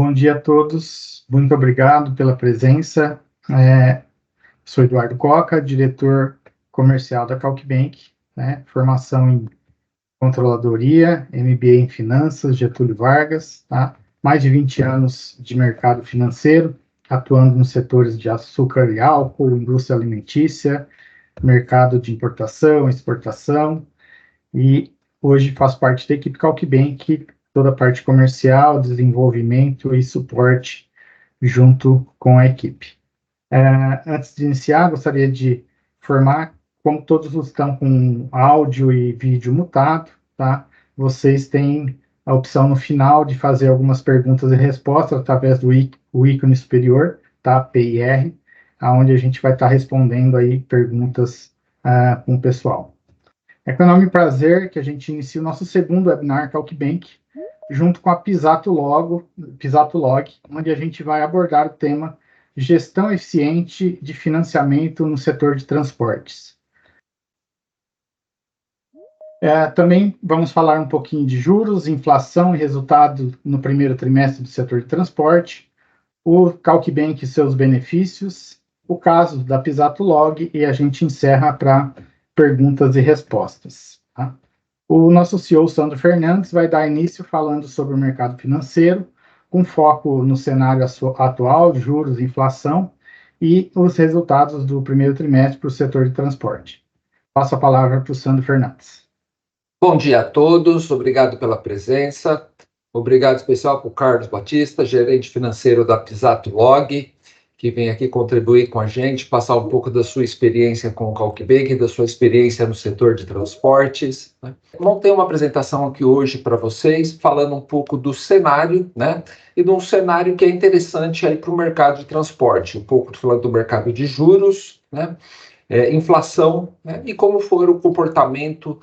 Bom dia a todos, muito obrigado pela presença. Sou Eduardo Coca, diretor comercial da CalcBank, formação em controladoria, MBA em finanças, Getúlio Vargas, tá? Mais de 20 anos de mercado financeiro, atuando nos setores de açúcar e álcool, indústria alimentícia, mercado de importação, exportação, e hoje faço parte da equipe CalcBank, toda a parte comercial, desenvolvimento e suporte junto com a equipe. Antes de iniciar, gostaria de informar, como todos estão com áudio e vídeo mutado, tá? Vocês têm a opção no final de fazer algumas perguntas e respostas através do ícone superior, tá? PIR, onde a gente vai estar respondendo aí perguntas com o pessoal. É com enorme prazer que a gente inicia o nosso segundo webinar CalcBank, junto com a Pisato Log, onde a gente vai abordar o tema Gestão Eficiente de Financiamento no Setor de Transportes. Também vamos falar um pouquinho de juros, inflação e resultado no primeiro trimestre do setor de transporte, o CalcBank e seus benefícios, o caso da Pisato Log, e a gente encerra para perguntas e respostas. Tá? O nosso CEO, Sandro Fernandes, vai dar início falando sobre o mercado financeiro, com foco no cenário atual, juros, inflação, e os resultados do primeiro trimestre para o setor de transporte. Passo a palavra para o Sandro Fernandes. Bom dia a todos, obrigado pela presença. Obrigado especial para o Carlos Batista, gerente financeiro da Pisato Log, que vem aqui contribuir com a gente, passar um pouco da sua experiência com o CalcBank, da sua experiência no setor de transportes. Montei uma apresentação aqui hoje para vocês, falando um pouco do cenário, e de um cenário que é interessante aí para o mercado de transporte, um pouco falando do mercado de juros, inflação, e como foi o comportamento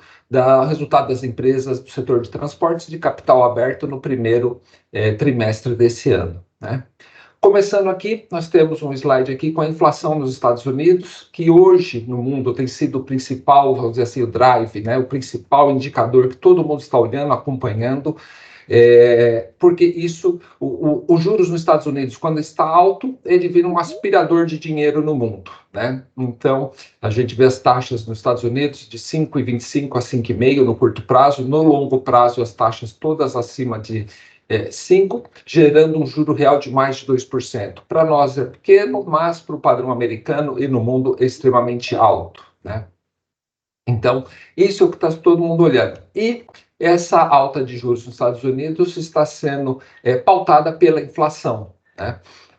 resultado das empresas do setor de transportes de capital aberto no primeiro trimestre desse ano. Começando aqui, nós temos um slide aqui com a inflação nos Estados Unidos, que hoje no mundo tem sido o principal, vamos dizer assim, o drive, o principal indicador que todo mundo está olhando, acompanhando, porque isso, os juros nos Estados Unidos, quando está alto, ele vira um aspirador de dinheiro no mundo, Então, a gente vê as taxas nos Estados Unidos de 5,25 a 5,5 no curto prazo, no longo prazo as taxas todas acima de 5, gerando um juro real de mais de 2%. Para nós é pequeno, mas para o padrão americano e no mundo é extremamente alto. Então, isso é o que está todo mundo olhando. E essa alta de juros nos Estados Unidos está sendo pautada pela inflação.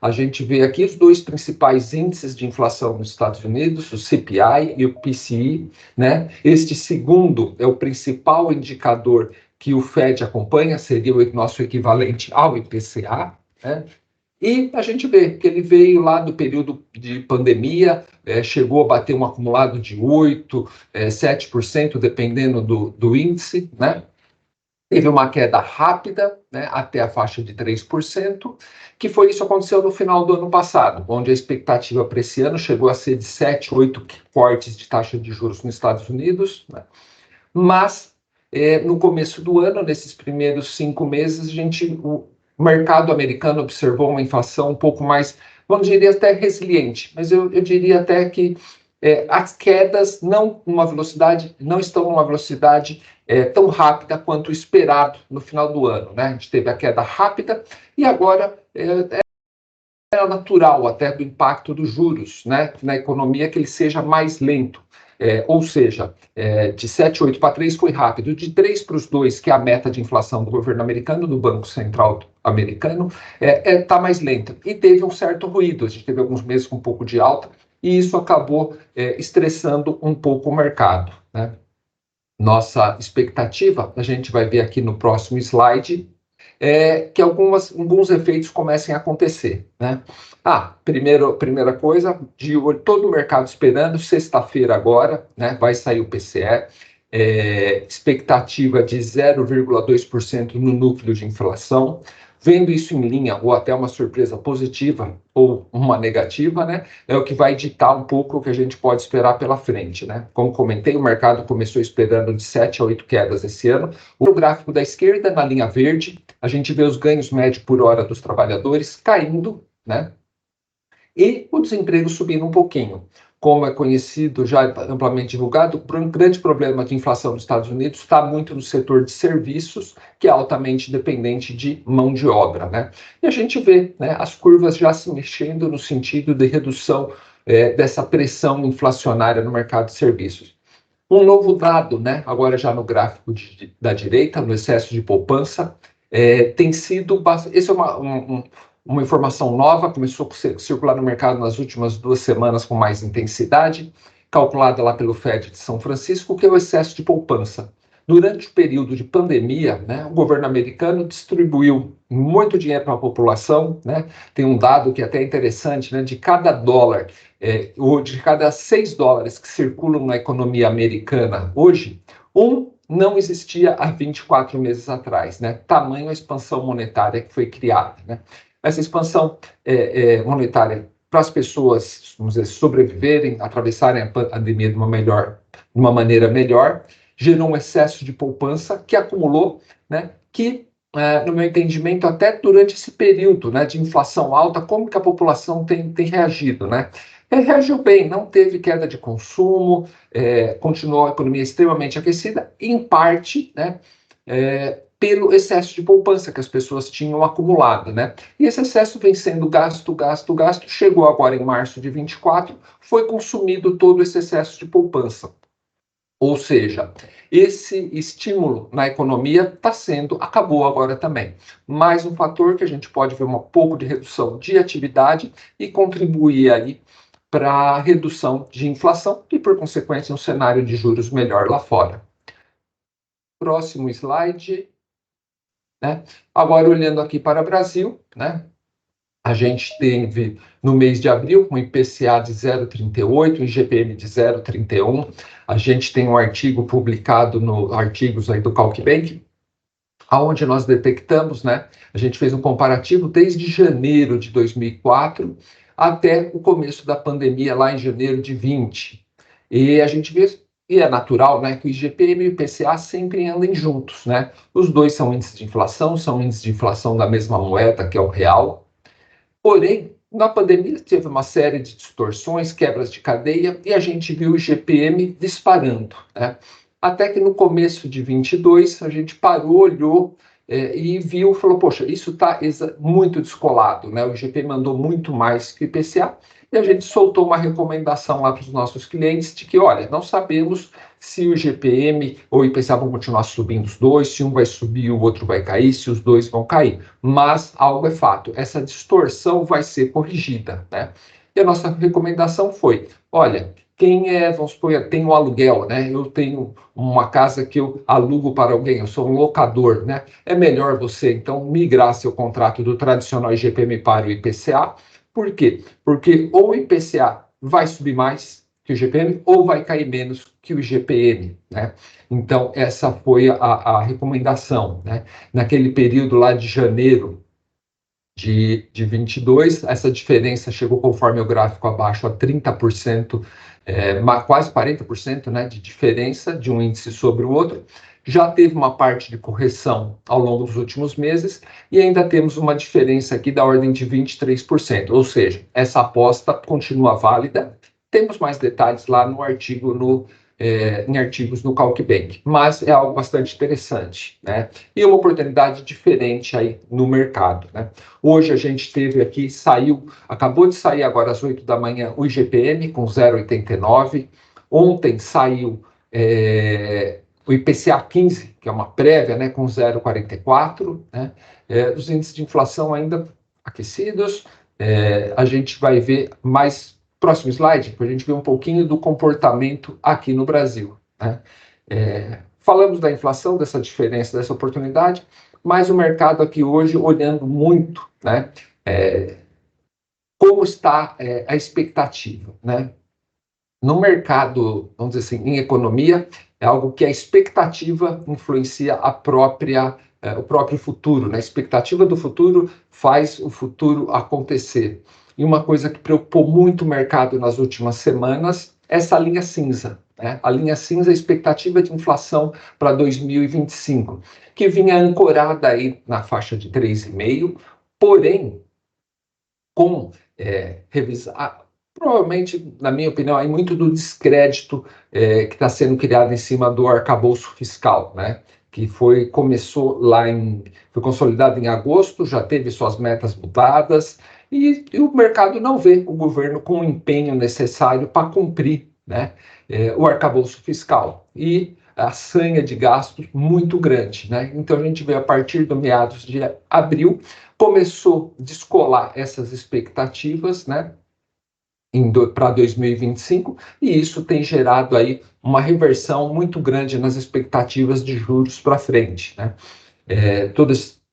A gente vê aqui os dois principais índices de inflação nos Estados Unidos, o CPI e o PCI. Este segundo é o principal indicador que o Fed acompanha, seria o nosso equivalente ao IPCA, E a gente vê que ele veio lá do período de pandemia, chegou a bater um acumulado de 8%, 7%, dependendo do índice, Teve uma queda rápida, até a faixa de 3%, que foi isso que aconteceu no final do ano passado, onde a expectativa para esse ano chegou a ser de 7, 8 cortes de taxa de juros nos Estados Unidos, Mas no começo do ano, nesses primeiros 5 meses, o mercado americano observou uma inflação um pouco mais, vamos dizer, até resiliente, mas eu diria até que as quedas não estão numa velocidade tão rápida quanto o esperado no final do ano. A gente teve a queda rápida e agora é natural até do impacto dos juros na economia que ele seja mais lento. Ou seja, de 7, 8 para 3 foi rápido, de 3 para os 2, que é a meta de inflação do governo americano, do Banco Central americano, está mais lenta. E teve um certo ruído, a gente teve alguns meses com um pouco de alta, e isso acabou estressando um pouco o mercado. Nossa expectativa, a gente vai ver aqui no próximo slide, que alguns efeitos comecem a acontecer. Primeira coisa, todo o mercado esperando, sexta-feira agora, vai sair o PCE, expectativa de 0,2% no núcleo de inflação, vendo isso em linha, ou até uma surpresa positiva ou uma negativa, né, é o que vai ditar um pouco o que a gente pode esperar pela frente, né? Como comentei, o mercado começou esperando de 7 a 8 quedas esse ano. O gráfico da esquerda, na linha verde, a gente vê os ganhos médios por hora dos trabalhadores caindo, né? E o desemprego subindo um pouquinho. Como é conhecido, já amplamente divulgado, um grande problema de inflação nos Estados Unidos está muito no setor de serviços, que é altamente dependente de mão de obra, né? E a gente vê, né, as curvas já se mexendo no sentido de redução dessa pressão inflacionária no mercado de serviços. Um novo dado, né, agora já no gráfico da direita, no excesso de poupança, tem sido... Esse é uma informação nova, começou a circular no mercado nas últimas 2 semanas com mais intensidade, calculada lá pelo Fed de São Francisco, que é o excesso de poupança. Durante o período de pandemia, né, o governo americano distribuiu muito dinheiro para a população, né? Tem um dado que é até interessante, né, de cada dólar, ou de cada 6 dólares que circulam na economia americana hoje, não existia há 24 meses atrás, né? Tamanho a expansão monetária que foi criada, né? Essa expansão monetária para as pessoas, vamos dizer, sobreviverem, atravessarem a pandemia de uma maneira melhor, gerou um excesso de poupança que acumulou, né, que, no meu entendimento, até durante esse período, né, de inflação alta, como que a população tem reagido, né? Reagiu bem, não teve queda de consumo, continuou a economia extremamente aquecida, em parte, né, pelo excesso de poupança que as pessoas tinham acumulado, né? E esse excesso vem sendo gasto, chegou agora em março de 24, foi consumido todo esse excesso de poupança. Ou seja, esse estímulo na economia acabou agora também. Mais um fator que a gente pode ver um pouco de redução de atividade e contribuir aí para a redução de inflação e, por consequência, um cenário de juros melhor lá fora. Próximo slide. Né? Agora, olhando aqui para o Brasil, né? A gente teve, no mês de abril, um IPCA de 0,38, um IGPM de 0,31. A gente tem um artigo publicado no artigos aí do CalcBank, aonde nós detectamos, né? A gente fez um comparativo desde janeiro de 2004 até o começo da pandemia, lá em janeiro de 20. E a gente vê, e é natural, né, que o IGPM e o IPCA sempre andem juntos, né? Os dois são índices de inflação, são índices de inflação da mesma moeda, que é o real. Porém, na pandemia teve uma série de distorções, quebras de cadeia, e a gente viu o IGPM disparando, né? Até que no começo de 22, a gente parou, olhou e viu, falou, poxa, isso está muito descolado, né? O IGPM andou muito mais que o IPCA, e a gente soltou uma recomendação lá para os nossos clientes de que, olha, não sabemos se o IGPM ou o IPCA vão continuar subindo os dois, se um vai subir e o outro vai cair, se os dois vão cair. Mas algo é fato, essa distorção vai ser corrigida, né? E a nossa recomendação foi, olha, vamos supor, tem um aluguel, né? Eu tenho uma casa que eu alugo para alguém, eu sou um locador, né? É melhor você, então, migrar seu contrato do tradicional IGPM para o IPCA. Por quê? Porque ou o IPCA vai subir mais que o IGPM ou vai cair menos que o IGPM, né? Então, essa foi a recomendação, né? Naquele período lá de janeiro de 22, essa diferença chegou, conforme o gráfico abaixo, a 30%, quase 40%, né, de diferença de um índice sobre o outro. Já teve uma parte de correção ao longo dos últimos meses e ainda temos uma diferença aqui da ordem de 23%, ou seja, essa aposta continua válida. Temos mais detalhes lá no artigo, em artigos no CalcBank, mas é algo bastante interessante, né? E uma oportunidade diferente aí no mercado, né? Hoje a gente teve aqui, acabou de sair agora às 8 da manhã o IGPM com 0,89. Ontem saiu o IPCA 15, que é uma prévia, né, com 0,44, né? Os índices de inflação ainda aquecidos. A gente vai ver mais. Próximo slide, para a gente ver um pouquinho do comportamento aqui no Brasil, né? Falamos da inflação, dessa diferença, dessa oportunidade, mas o mercado aqui hoje olhando muito, né, como está a expectativa, né? No mercado, vamos dizer assim, em economia, é algo que a expectativa influencia a própria o próprio futuro, né? A expectativa do futuro faz o futuro acontecer. E uma coisa que preocupou muito o mercado nas últimas semanas é essa linha cinza, né? A linha cinza é a expectativa de inflação para 2025, que vinha ancorada aí na faixa de 3,5%, porém, com revisar, provavelmente, na minha opinião, aí muito do descrédito que está sendo criado em cima do arcabouço fiscal, né? Que foi consolidado em agosto, já teve suas metas mudadas, e o mercado não vê o governo com o empenho necessário para cumprir, né, o arcabouço fiscal. E a sanha de gastos muito grande, né? Então a gente vê a partir do meados de abril, começou a descolar essas expectativas, né, para 2025, e isso tem gerado aí uma reversão muito grande nas expectativas de juros para frente, né?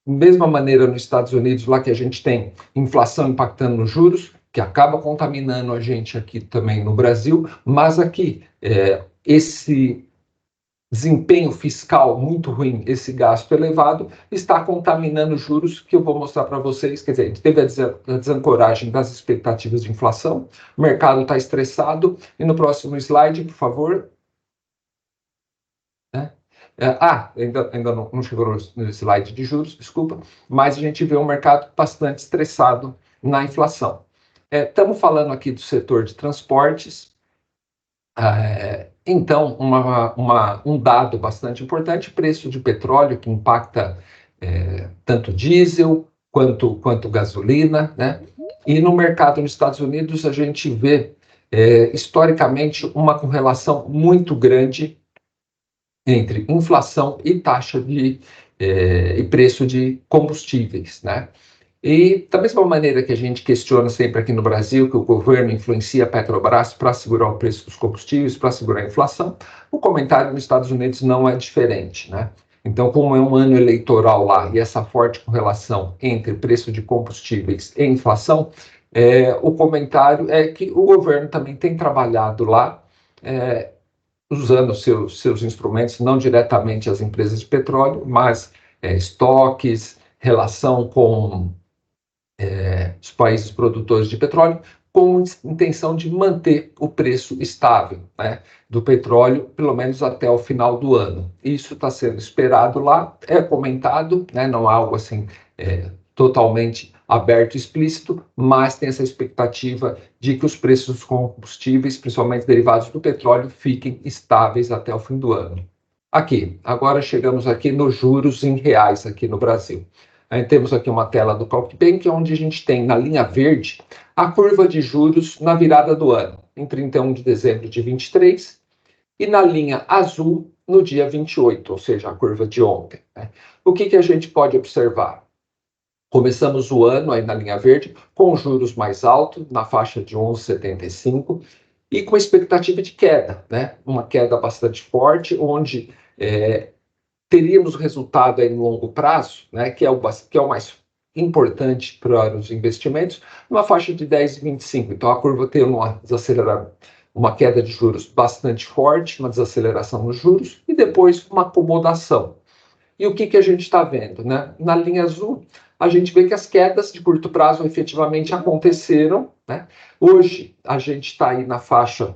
Mesma maneira nos Estados Unidos, lá que a gente tem inflação impactando nos juros, que acaba contaminando a gente aqui também no Brasil, mas aqui esse desempenho fiscal muito ruim, esse gasto elevado, está contaminando os juros, que eu vou mostrar para vocês. Quer dizer, a gente teve a desancoragem das expectativas de inflação, o mercado está estressado, e no próximo slide, por favor. Ainda não chegou no slide de juros, desculpa, mas a gente vê um mercado bastante estressado na inflação. Estamos falando aqui do setor de transportes. Então, um dado bastante importante, preço de petróleo, que impacta tanto diesel quanto gasolina, né? E no mercado nos Estados Unidos, a gente vê, historicamente, uma correlação muito grande entre inflação e taxa e preço de combustíveis, né? E da mesma maneira que a gente questiona sempre aqui no Brasil que o governo influencia a Petrobras para segurar o preço dos combustíveis, para segurar a inflação, o comentário nos Estados Unidos não é diferente, né? Então, como é um ano eleitoral lá e essa forte correlação entre preço de combustíveis e inflação, o comentário é que o governo também tem trabalhado lá, usando seus instrumentos, não diretamente as empresas de petróleo, mas estoques, relação com os países produtores de petróleo, com intenção de manter o preço estável, né, do petróleo, pelo menos até o final do ano. Isso está sendo esperado lá, é comentado, né, não é algo assim totalmente aberto e explícito, mas tem essa expectativa de que os preços dos combustíveis, principalmente derivados do petróleo, fiquem estáveis até o fim do ano. Agora chegamos aqui nos juros em reais aqui no Brasil. Aí temos aqui uma tela do CalcBank, onde a gente tem na linha verde a curva de juros na virada do ano, em 31 de dezembro de 23, e na linha azul no dia 28, ou seja, a curva de ontem, né? O que a gente pode observar? Começamos o ano aí na linha verde com juros mais altos, na faixa de 11,75, e com expectativa de queda, né? Uma queda bastante forte, onde teríamos resultado aí no longo prazo, né, que é o mais importante para os investimentos, numa faixa de 10,25. Então, a curva tem uma queda de juros bastante forte, uma desaceleração nos juros, e depois uma acomodação. E o que a gente está vendo, né? Na linha azul, a gente vê que as quedas de curto prazo efetivamente aconteceram, né? Hoje, a gente está aí na faixa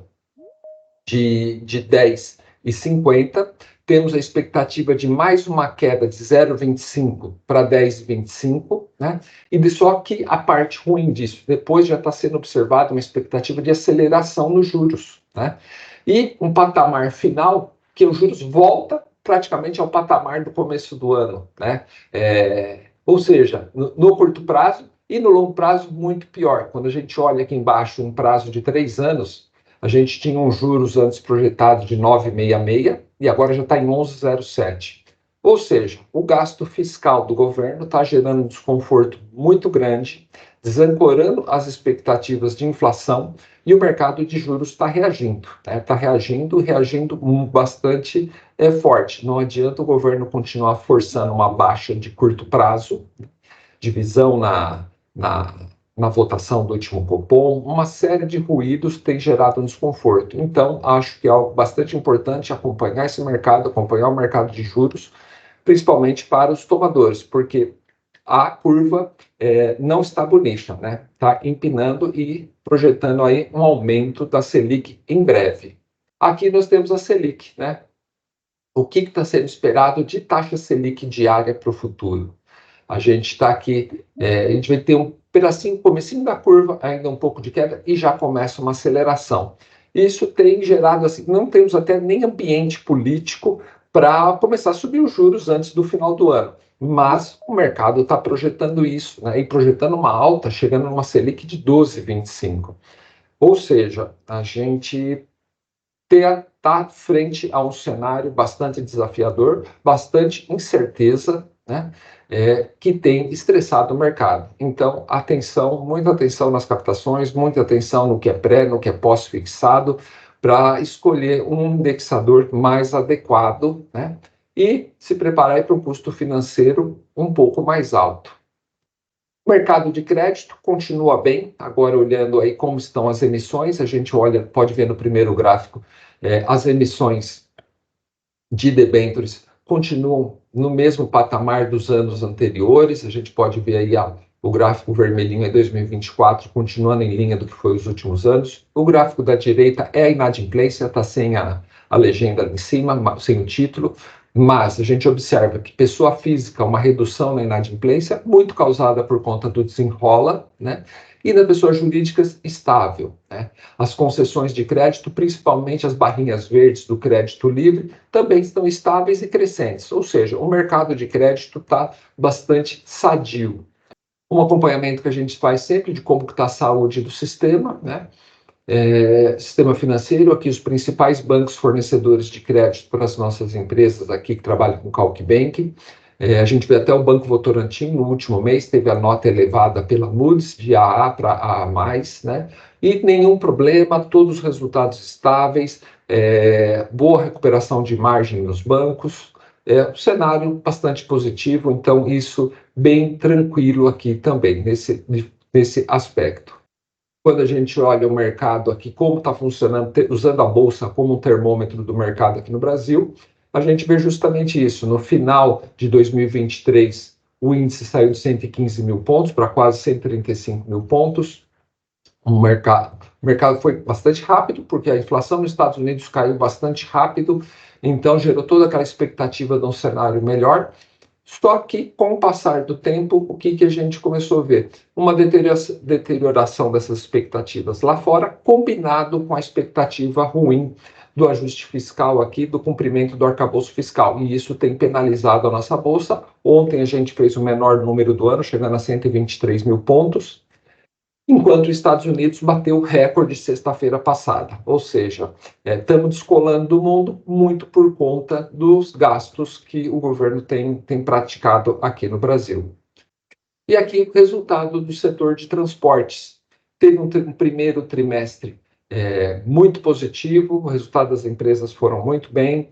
de 10,50, temos a expectativa de mais uma queda de 0,25 para 10,25, né? E só que a parte ruim disso, depois já está sendo observada uma expectativa de aceleração nos juros, né? E um patamar final que os juros volta praticamente ao patamar do começo do ano, né? Ou seja, no curto prazo e no longo prazo muito pior. Quando a gente olha aqui embaixo um prazo de 3 anos, a gente tinha uns juros antes projetados de 9,66 e agora já está em 11,07. Ou seja, o gasto fiscal do governo está gerando um desconforto muito grande, desancorando as expectativas de inflação, e o mercado de juros está reagindo, né? Está reagindo bastante forte. Não adianta o governo continuar forçando uma baixa de curto prazo, divisão na votação do último Copom, uma série de ruídos tem gerado um desconforto. Então, acho que é algo bastante importante acompanhar esse mercado, acompanhar o mercado de juros, principalmente para os tomadores, porque a curva não está bonita, né? Está empinando e projetando aí um aumento da Selic em breve. Aqui nós temos a Selic, né? O que está sendo esperado de taxa Selic diária para o futuro? A gente está aqui, a gente vai ter um pedacinho, comecinho da curva, ainda um pouco de queda, e já começa uma aceleração. Isso tem gerado, assim, não temos até nem ambiente político para começar a subir os juros antes do final do ano. Mas o mercado está projetando isso, né? E projetando uma alta, chegando numa Selic de 12,25. Ou seja, a gente está frente a um cenário bastante desafiador, bastante incerteza, né, que tem estressado o mercado. Então, atenção, muita atenção nas captações, muita atenção no que é pré, no que é pós-fixado, para escolher um indexador mais adequado, né, e se preparar para um custo financeiro um pouco mais alto. O mercado de crédito continua bem, agora olhando aí como estão as emissões, a gente olha, pode ver no primeiro gráfico, as emissões de debêntures continuam no mesmo patamar dos anos anteriores, a gente pode ver aí o gráfico vermelhinho é 2024, continuando em linha do que foi os últimos anos. O gráfico da direita é a inadimplência, está sem a legenda ali em cima, sem o título, mas a gente observa que pessoa física, uma redução na inadimplência, muito causada por conta do desenrola, né? E na pessoa jurídica estável, né? As concessões de crédito, principalmente as barrinhas verdes do crédito livre, também estão estáveis e crescentes, ou seja, o mercado de crédito está bastante sadio. Um acompanhamento que a gente faz sempre de como está a saúde do sistema, né? Sistema financeiro, aqui os principais bancos fornecedores de crédito para as nossas empresas aqui que trabalham com CalcBank. A gente vê até o Banco Votorantim no último mês teve a nota elevada pela Moody's de AA para AA+, né? E nenhum problema, todos os resultados estáveis, boa recuperação de margem nos bancos, um cenário bastante positivo, então isso bem tranquilo aqui também, nesse aspecto. Quando a gente olha o mercado aqui, como está funcionando, usando a Bolsa como um termômetro do mercado aqui no Brasil, a gente vê justamente isso. No final de 2023, o índice saiu de 115 mil pontos para quase 135 mil pontos. O mercado foi bastante rápido, porque a inflação nos Estados Unidos caiu bastante rápido, então gerou toda aquela expectativa de um cenário melhor. Só que, com o passar do tempo, o que a gente começou a ver? Uma deterioração dessas expectativas lá fora, combinado com a expectativa ruim do ajuste fiscal aqui, do cumprimento do arcabouço fiscal. E isso tem penalizado a nossa Bolsa. Ontem a gente fez o menor número do ano, chegando a 123 mil pontos, enquanto os Estados Unidos bateu o recorde sexta-feira passada. Ou seja, estamos descolando do mundo muito por conta dos gastos que o governo tem praticado aqui no Brasil. E aqui o resultado do setor de transportes. Teve um primeiro trimestre muito positivo, o resultado das empresas foram muito bem.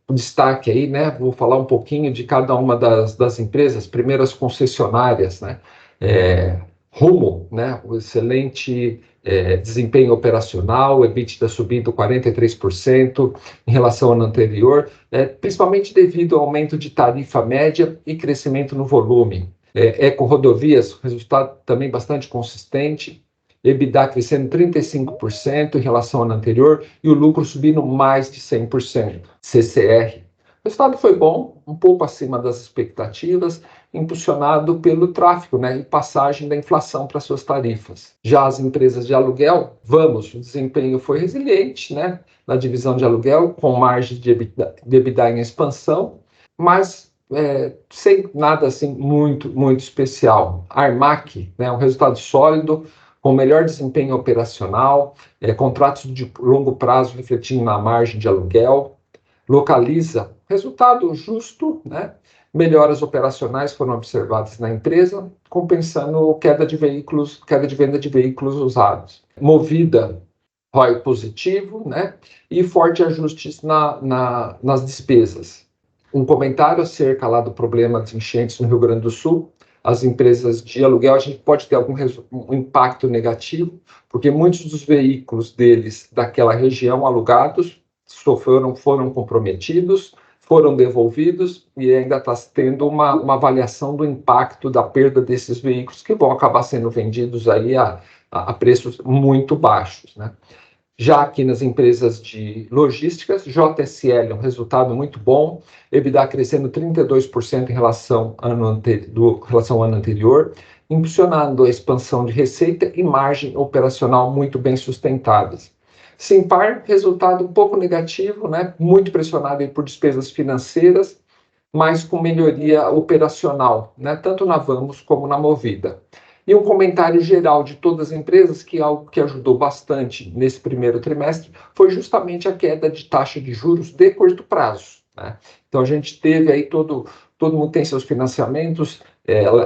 O destaque aí, né? Vou falar um pouquinho de cada uma das empresas, primeiro as concessionárias, né? Rumo, né? O excelente desempenho operacional, EBITDA subindo 43% em relação ao ano anterior, principalmente devido ao aumento de tarifa média e crescimento no volume. Eco-rodovias, resultado também bastante consistente, EBITDA crescendo 35% em relação ao ano anterior e o lucro subindo mais de 100%. CCR, o resultado foi bom, um pouco acima das expectativas, impulsionado pelo tráfego, né, e passagem da inflação para suas tarifas. Já as empresas de aluguel, o desempenho foi resiliente, né, na divisão de aluguel, com margem de EBITDA em expansão, mas sem nada assim muito especial. Armac, né, um resultado sólido, com melhor desempenho operacional, contratos de longo prazo refletindo na margem de aluguel. Localiza, resultado justo, né? Melhoras operacionais foram observadas na empresa, compensando queda de venda de veículos usados. Movida, ROI positivo, né? E forte ajustes nas despesas. Um comentário acerca lá do problema de enchentes no Rio Grande do Sul. As empresas de aluguel, a gente pode ter um impacto negativo, porque muitos dos veículos deles daquela região alugados foram comprometidos, foram devolvidos e ainda está tendo uma avaliação do impacto da perda desses veículos que vão acabar sendo vendidos aí a preços muito baixos, né? Já aqui nas empresas de logísticas, JSL, um resultado muito bom, EBITDA crescendo 32% em relação ao ano anterior, impulsionando a expansão de receita e margem operacional muito bem sustentadas. Simpar, resultado um pouco negativo, né? Muito pressionado aí por despesas financeiras, mas com melhoria operacional, né? Tanto na Vamos como na Movida. E um comentário geral de todas as empresas, que algo que ajudou bastante nesse primeiro trimestre foi justamente a queda de taxa de juros de curto prazo, né? Então a gente teve aí, todo mundo tem seus financiamentos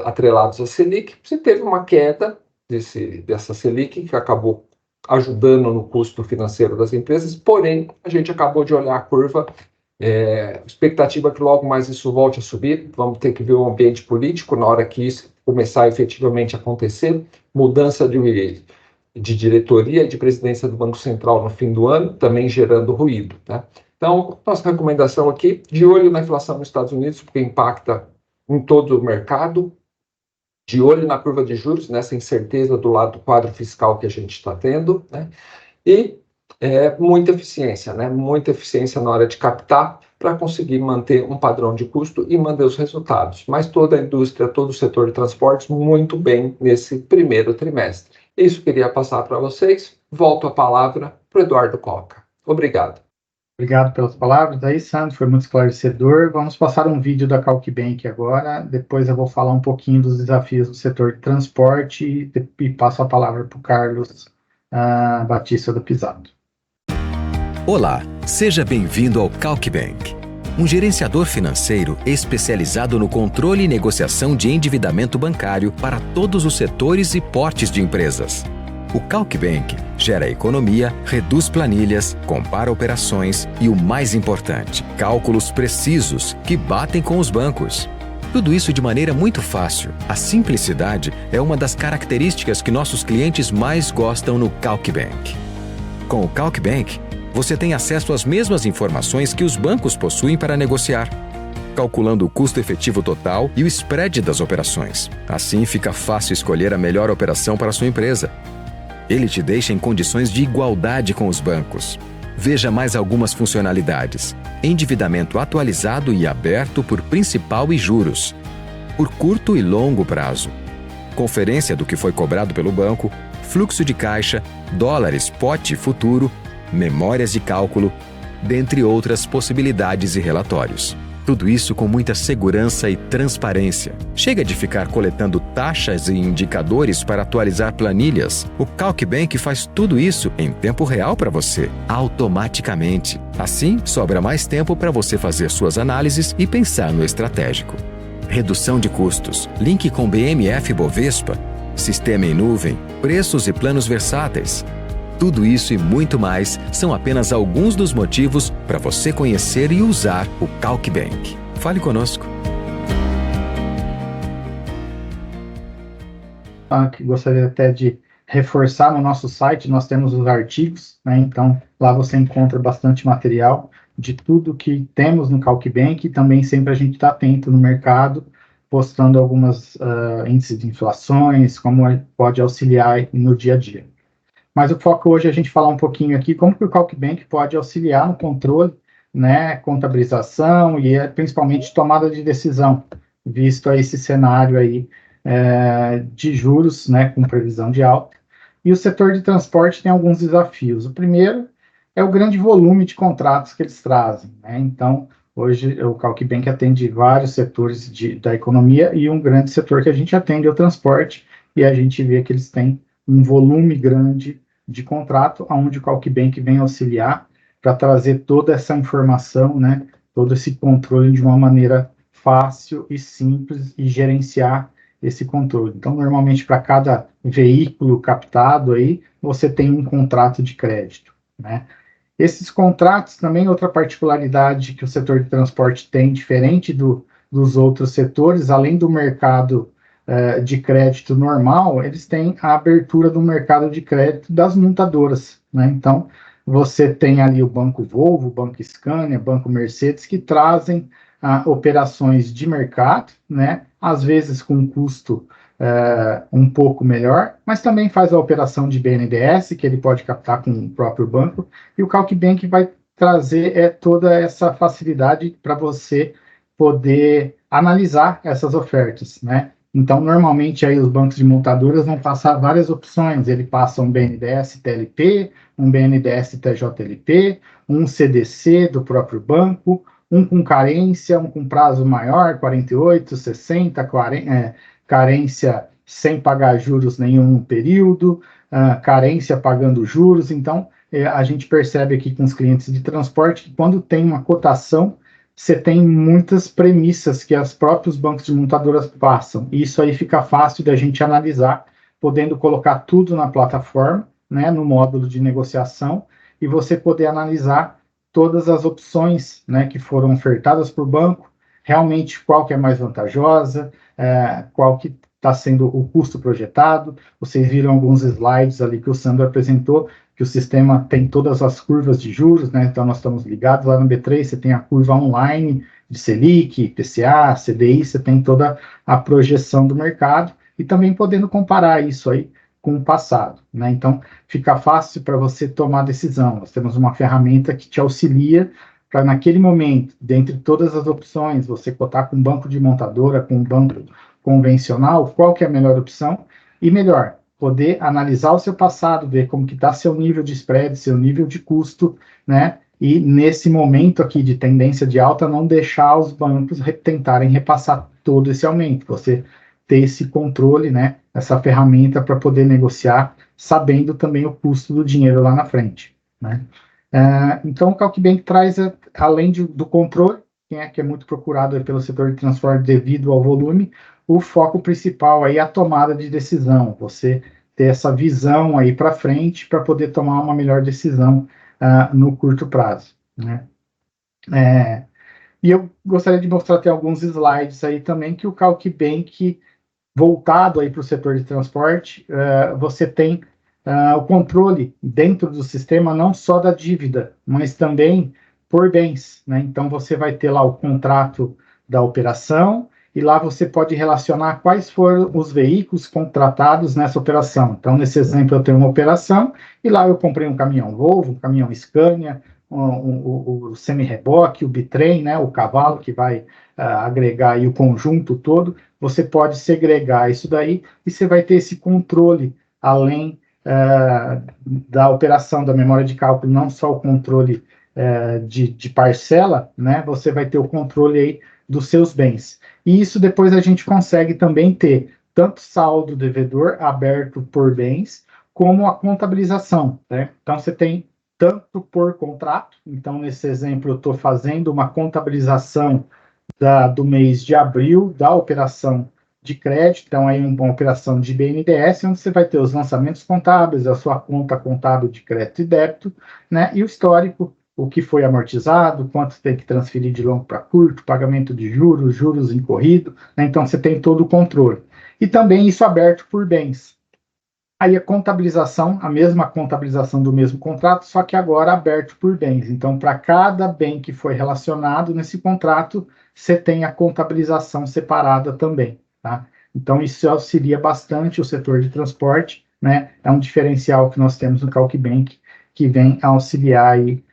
atrelados à Selic, você teve uma queda dessa Selic que acabou ajudando no custo financeiro das empresas, porém a gente acabou de olhar a curva, expectativa que logo mais isso volte a subir. Vamos ter que ver o ambiente político na hora que isso começar efetivamente a acontecer, mudança de diretoria e de presidência do Banco Central no fim do ano, também gerando ruído, né? Então, nossa recomendação aqui, de olho na inflação nos Estados Unidos, porque impacta em todo o mercado, de olho na curva de juros, nessa incerteza do lado do quadro fiscal que a gente está tendo, né? E muita eficiência, né? Muita eficiência na hora de captar para conseguir manter um padrão de custo e manter os resultados. Mas toda a indústria, todo o setor de transportes muito bem nesse primeiro trimestre. Isso eu queria passar para vocês. Volto a palavra para o Eduardo Coca. Obrigado. Obrigado pelas palavras aí, Sandro, foi muito esclarecedor. Vamos passar um vídeo da CalcBank agora, depois eu vou falar um pouquinho dos desafios do setor de transporte e passo a palavra para o Carlos Batista do Pisato. Olá, seja bem-vindo ao CalcBank, um gerenciador financeiro especializado no controle e negociação de endividamento bancário para todos os setores e portes de empresas. O CalcBank gera economia, reduz planilhas, compara operações e, o mais importante, cálculos precisos que batem com os bancos. Tudo isso de maneira muito fácil. A simplicidade é uma das características que nossos clientes mais gostam no CalcBank. Com o CalcBank, você tem acesso às mesmas informações que os bancos possuem para negociar, calculando o custo efetivo total e o spread das operações. Assim fica fácil escolher a melhor operação para a sua empresa. Ele te deixa em condições de igualdade com os bancos. Veja mais algumas funcionalidades: endividamento atualizado e aberto por principal e juros, por curto e longo prazo, conferência do que foi cobrado pelo banco, fluxo de caixa, dólares spot e futuro, memórias de cálculo, dentre outras possibilidades e relatórios. Tudo isso com muita segurança e transparência. Chega de ficar coletando taxas e indicadores para atualizar planilhas. O CalcBank faz tudo isso em tempo real para você, automaticamente. Assim, sobra mais tempo para você fazer suas análises e pensar no estratégico. Redução de custos, link com BMF Bovespa, sistema em nuvem, preços e planos versáteis. Tudo isso e muito mais são apenas alguns dos motivos para você conhecer e usar o CalcBank. Fale conosco. Gostaria até de reforçar no nosso site, nós temos os artigos, né? Então lá você encontra bastante material de tudo que temos no CalcBank, e também sempre a gente está atento no mercado, postando algumas índices de inflações, como pode auxiliar no dia a dia. Mas o foco hoje é a gente falar um pouquinho aqui como que o CalcBank pode auxiliar no controle, né, contabilização e principalmente tomada de decisão, visto aí esse cenário aí de juros, né, com previsão de alta. E o setor de transporte tem alguns desafios. O primeiro é o grande volume de contratos que eles trazem, né? Então, hoje o CalcBank atende vários setores da economia, e um grande setor que a gente atende é o transporte, e a gente vê que eles têm um volume grande de contrato, onde o CalcBank vem auxiliar para trazer toda essa informação, né, todo esse controle de uma maneira fácil e simples, e gerenciar esse controle. Então, normalmente, para cada veículo captado aí, você tem um contrato de crédito, né? Esses contratos também, outra particularidade que o setor de transporte tem, diferente dos outros setores, além do mercado de crédito normal, eles têm a abertura do mercado de crédito das montadoras, né? Então, você tem ali o Banco Volvo, o Banco Scania, Banco Mercedes, que trazem operações de mercado, né? Às vezes com um custo um pouco melhor, mas também faz a operação de BNDES, que ele pode captar com o próprio banco, e o CalcBank vai trazer toda essa facilidade para você poder analisar essas ofertas, né? Então, normalmente, aí os bancos de montadoras vão passar várias opções. Ele passa um BNDES TLP, um BNDES TJLP, um CDC do próprio banco, um com carência, um com prazo maior, 48, 60, 40, carência sem pagar juros nenhum período, carência pagando juros. Então, a gente percebe aqui com os clientes de transporte que quando tem uma cotação, você tem muitas premissas que os próprios bancos de montadoras passam. E isso aí fica fácil da gente analisar, podendo colocar tudo na plataforma, né, no módulo de negociação, e você poder analisar todas as opções, né, que foram ofertadas por banco, realmente qual que é mais vantajosa, qual que está sendo o custo projetado. Vocês viram alguns slides ali que o Sandro apresentou, que o sistema tem todas as curvas de juros, né? Então nós estamos ligados lá no B3, você tem a curva online de Selic, IPCA, CDI, você tem toda a projeção do mercado e também podendo comparar isso aí com o passado, né? Então fica fácil para você tomar decisão. Nós temos uma ferramenta que te auxilia para naquele momento, dentre todas as opções, você cotar com um banco de montadora, com um banco convencional, qual que é a melhor opção e melhor, poder analisar o seu passado, ver como que está seu nível de spread, seu nível de custo, né? E nesse momento aqui de tendência de alta, não deixar os bancos tentarem repassar todo esse aumento. Você ter esse controle, né? Essa ferramenta para poder negociar, sabendo também o custo do dinheiro lá na frente, né? Então, o CalcBank traz, além do controle, que é muito procurado pelo setor de transporte devido ao volume, o foco principal aí é a tomada de decisão, você ter essa visão aí para frente para poder tomar uma melhor decisão no curto prazo, né? E eu gostaria de mostrar até alguns slides aí também que o CalcBank, voltado aí para o setor de transporte, você tem o controle dentro do sistema não só da dívida, mas também por bens, né? Então você vai ter lá o contrato da operação e lá você pode relacionar quais foram os veículos contratados nessa operação. Então, nesse exemplo, eu tenho uma operação e lá eu comprei um caminhão Volvo, um caminhão Scania, o semi-reboque, o bitrem, né, o cavalo que vai agregar aí o conjunto todo. Você pode segregar isso daí e você vai ter esse controle além da operação da memória de cálculo, não só o controle de parcela, né? Você vai ter o controle aí dos seus bens. E isso depois a gente consegue também ter tanto saldo devedor aberto por bens, como a contabilização, né? Então você tem tanto por contrato, então nesse exemplo eu estou fazendo uma contabilização do mês de abril da operação de crédito, então aí uma operação de BNDES, onde você vai ter os lançamentos contábeis, a sua conta contábil de crédito e débito, né, e o histórico, o que foi amortizado, quanto tem que transferir de longo para curto, pagamento de juros, juros incorridos, né, então você tem todo o controle. E também isso aberto por bens. Aí a contabilização, a mesma contabilização do mesmo contrato, só que agora aberto por bens. Então, para cada bem que foi relacionado nesse contrato, você tem a contabilização separada também, tá? Então, isso auxilia bastante o setor de transporte, né? É um diferencial que nós temos no CalcBank, que vem auxiliar aí,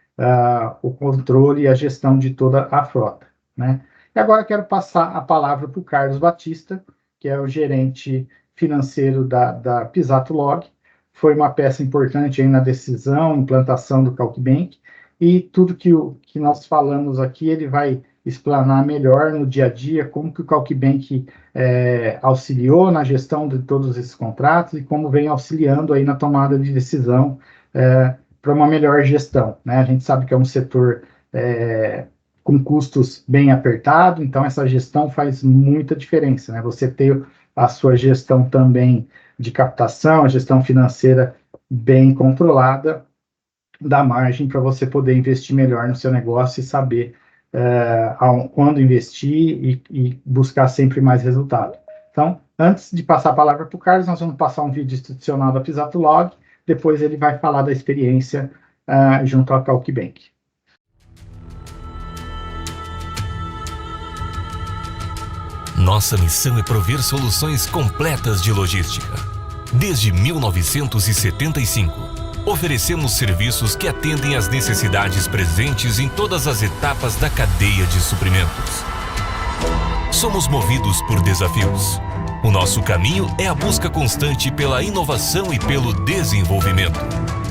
o controle e a gestão de toda a frota, né? E agora quero passar a palavra para o Carlos Batista, que é o gerente financeiro da Pisato Log. Foi uma peça importante aí na decisão, implantação do CalcBank, e tudo que nós falamos aqui, ele vai explanar melhor no dia a dia, como que o CalcBank auxiliou na gestão de todos esses contratos e como vem auxiliando aí na tomada de decisão para uma melhor gestão, né? A gente sabe que é um setor com custos bem apertados, então essa gestão faz muita diferença, né? Você ter a sua gestão também de captação, a gestão financeira bem controlada, dá margem para você poder investir melhor no seu negócio e saber quando investir e buscar sempre mais resultado. Então, antes de passar a palavra para o Carlos, nós vamos passar um vídeo institucional da Pisato Log, depois ele vai falar da experiência junto à CalcBank. Nossa missão é prover soluções completas de logística. Desde 1975, oferecemos serviços que atendem às necessidades presentes em todas as etapas da cadeia de suprimentos. Somos movidos por desafios. O nosso caminho é a busca constante pela inovação e pelo desenvolvimento.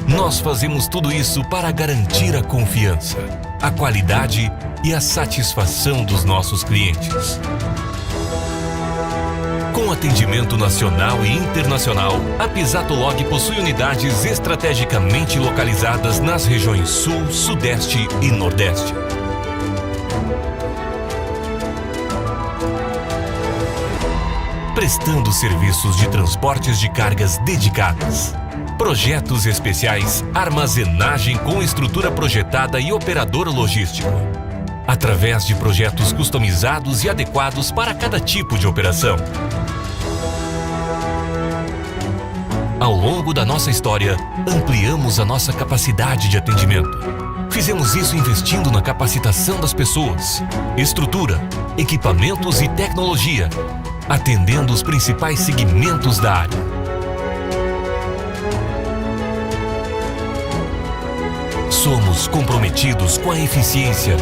Nós fazemos tudo isso para garantir a confiança, a qualidade e a satisfação dos nossos clientes. Com atendimento nacional e internacional, a Pisato Log possui unidades estrategicamente localizadas nas regiões Sul, Sudeste e Nordeste. Prestando serviços de transportes de cargas dedicadas, projetos especiais, armazenagem com estrutura projetada e operador logístico. Através de projetos customizados e adequados para cada tipo de operação. Ao longo da nossa história, ampliamos a nossa capacidade de atendimento. Fizemos isso investindo na capacitação das pessoas, estrutura, equipamentos e tecnologia, atendendo os principais segmentos da área. Somos comprometidos com a eficiência,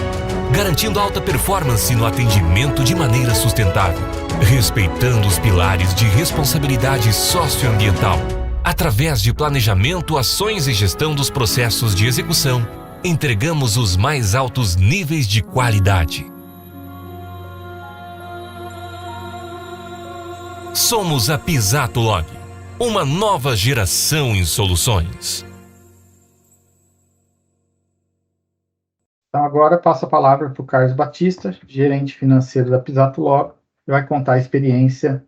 garantindo alta performance no atendimento de maneira sustentável, respeitando os pilares de responsabilidade socioambiental, através de planejamento, ações e gestão dos processos de execução, entregamos os mais altos níveis de qualidade. Somos a Pisato Log, uma nova geração em soluções. Então, agora passo a palavra para o Carlos Batista, gerente financeiro da Pisato Log, que vai contar a experiência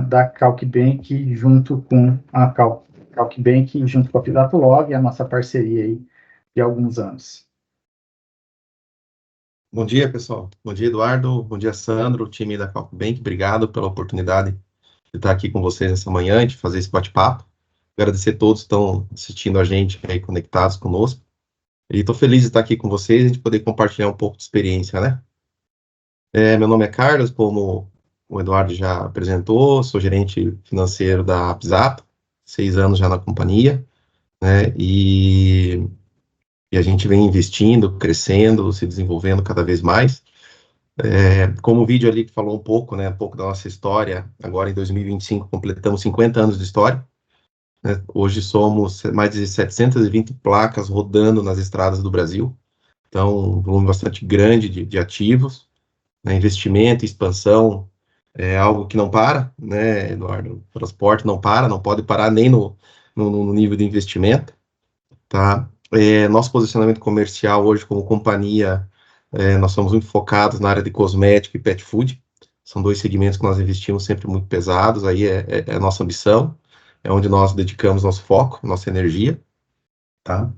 da CalcBank junto com a CalcBank, junto com a Pisato Log, a nossa parceria aí de alguns anos. Bom dia, pessoal. Bom dia, Eduardo. Bom dia, Sandro, o time da CalcBank. Obrigado pela oportunidade de estar aqui com vocês essa manhã, de fazer esse bate-papo. Agradecer a todos que estão assistindo a gente aí, conectados conosco. E estou feliz de estar aqui com vocês e a gente poder compartilhar um pouco de experiência, né? Meu nome é Carlos, como o Eduardo já apresentou, sou gerente financeiro da Pisato, 6 anos já na companhia, né? E a gente vem investindo, crescendo, se desenvolvendo cada vez mais. Como o vídeo ali que falou um pouco, né, um pouco da nossa história, agora em 2025 completamos 50 anos de história, né? Hoje somos mais de 720 placas rodando nas estradas do Brasil, então um volume bastante grande de ativos, né? Investimento, expansão, é algo que não para, né, Eduardo? O transporte não para, não pode parar nem no nível de investimento, tá? Nosso posicionamento comercial hoje como companhia, nós somos muito focados na área de cosmético e pet food, são 2 segmentos que nós investimos sempre muito pesados, aí é a nossa ambição, é onde nós dedicamos nosso foco, nossa energia, tá?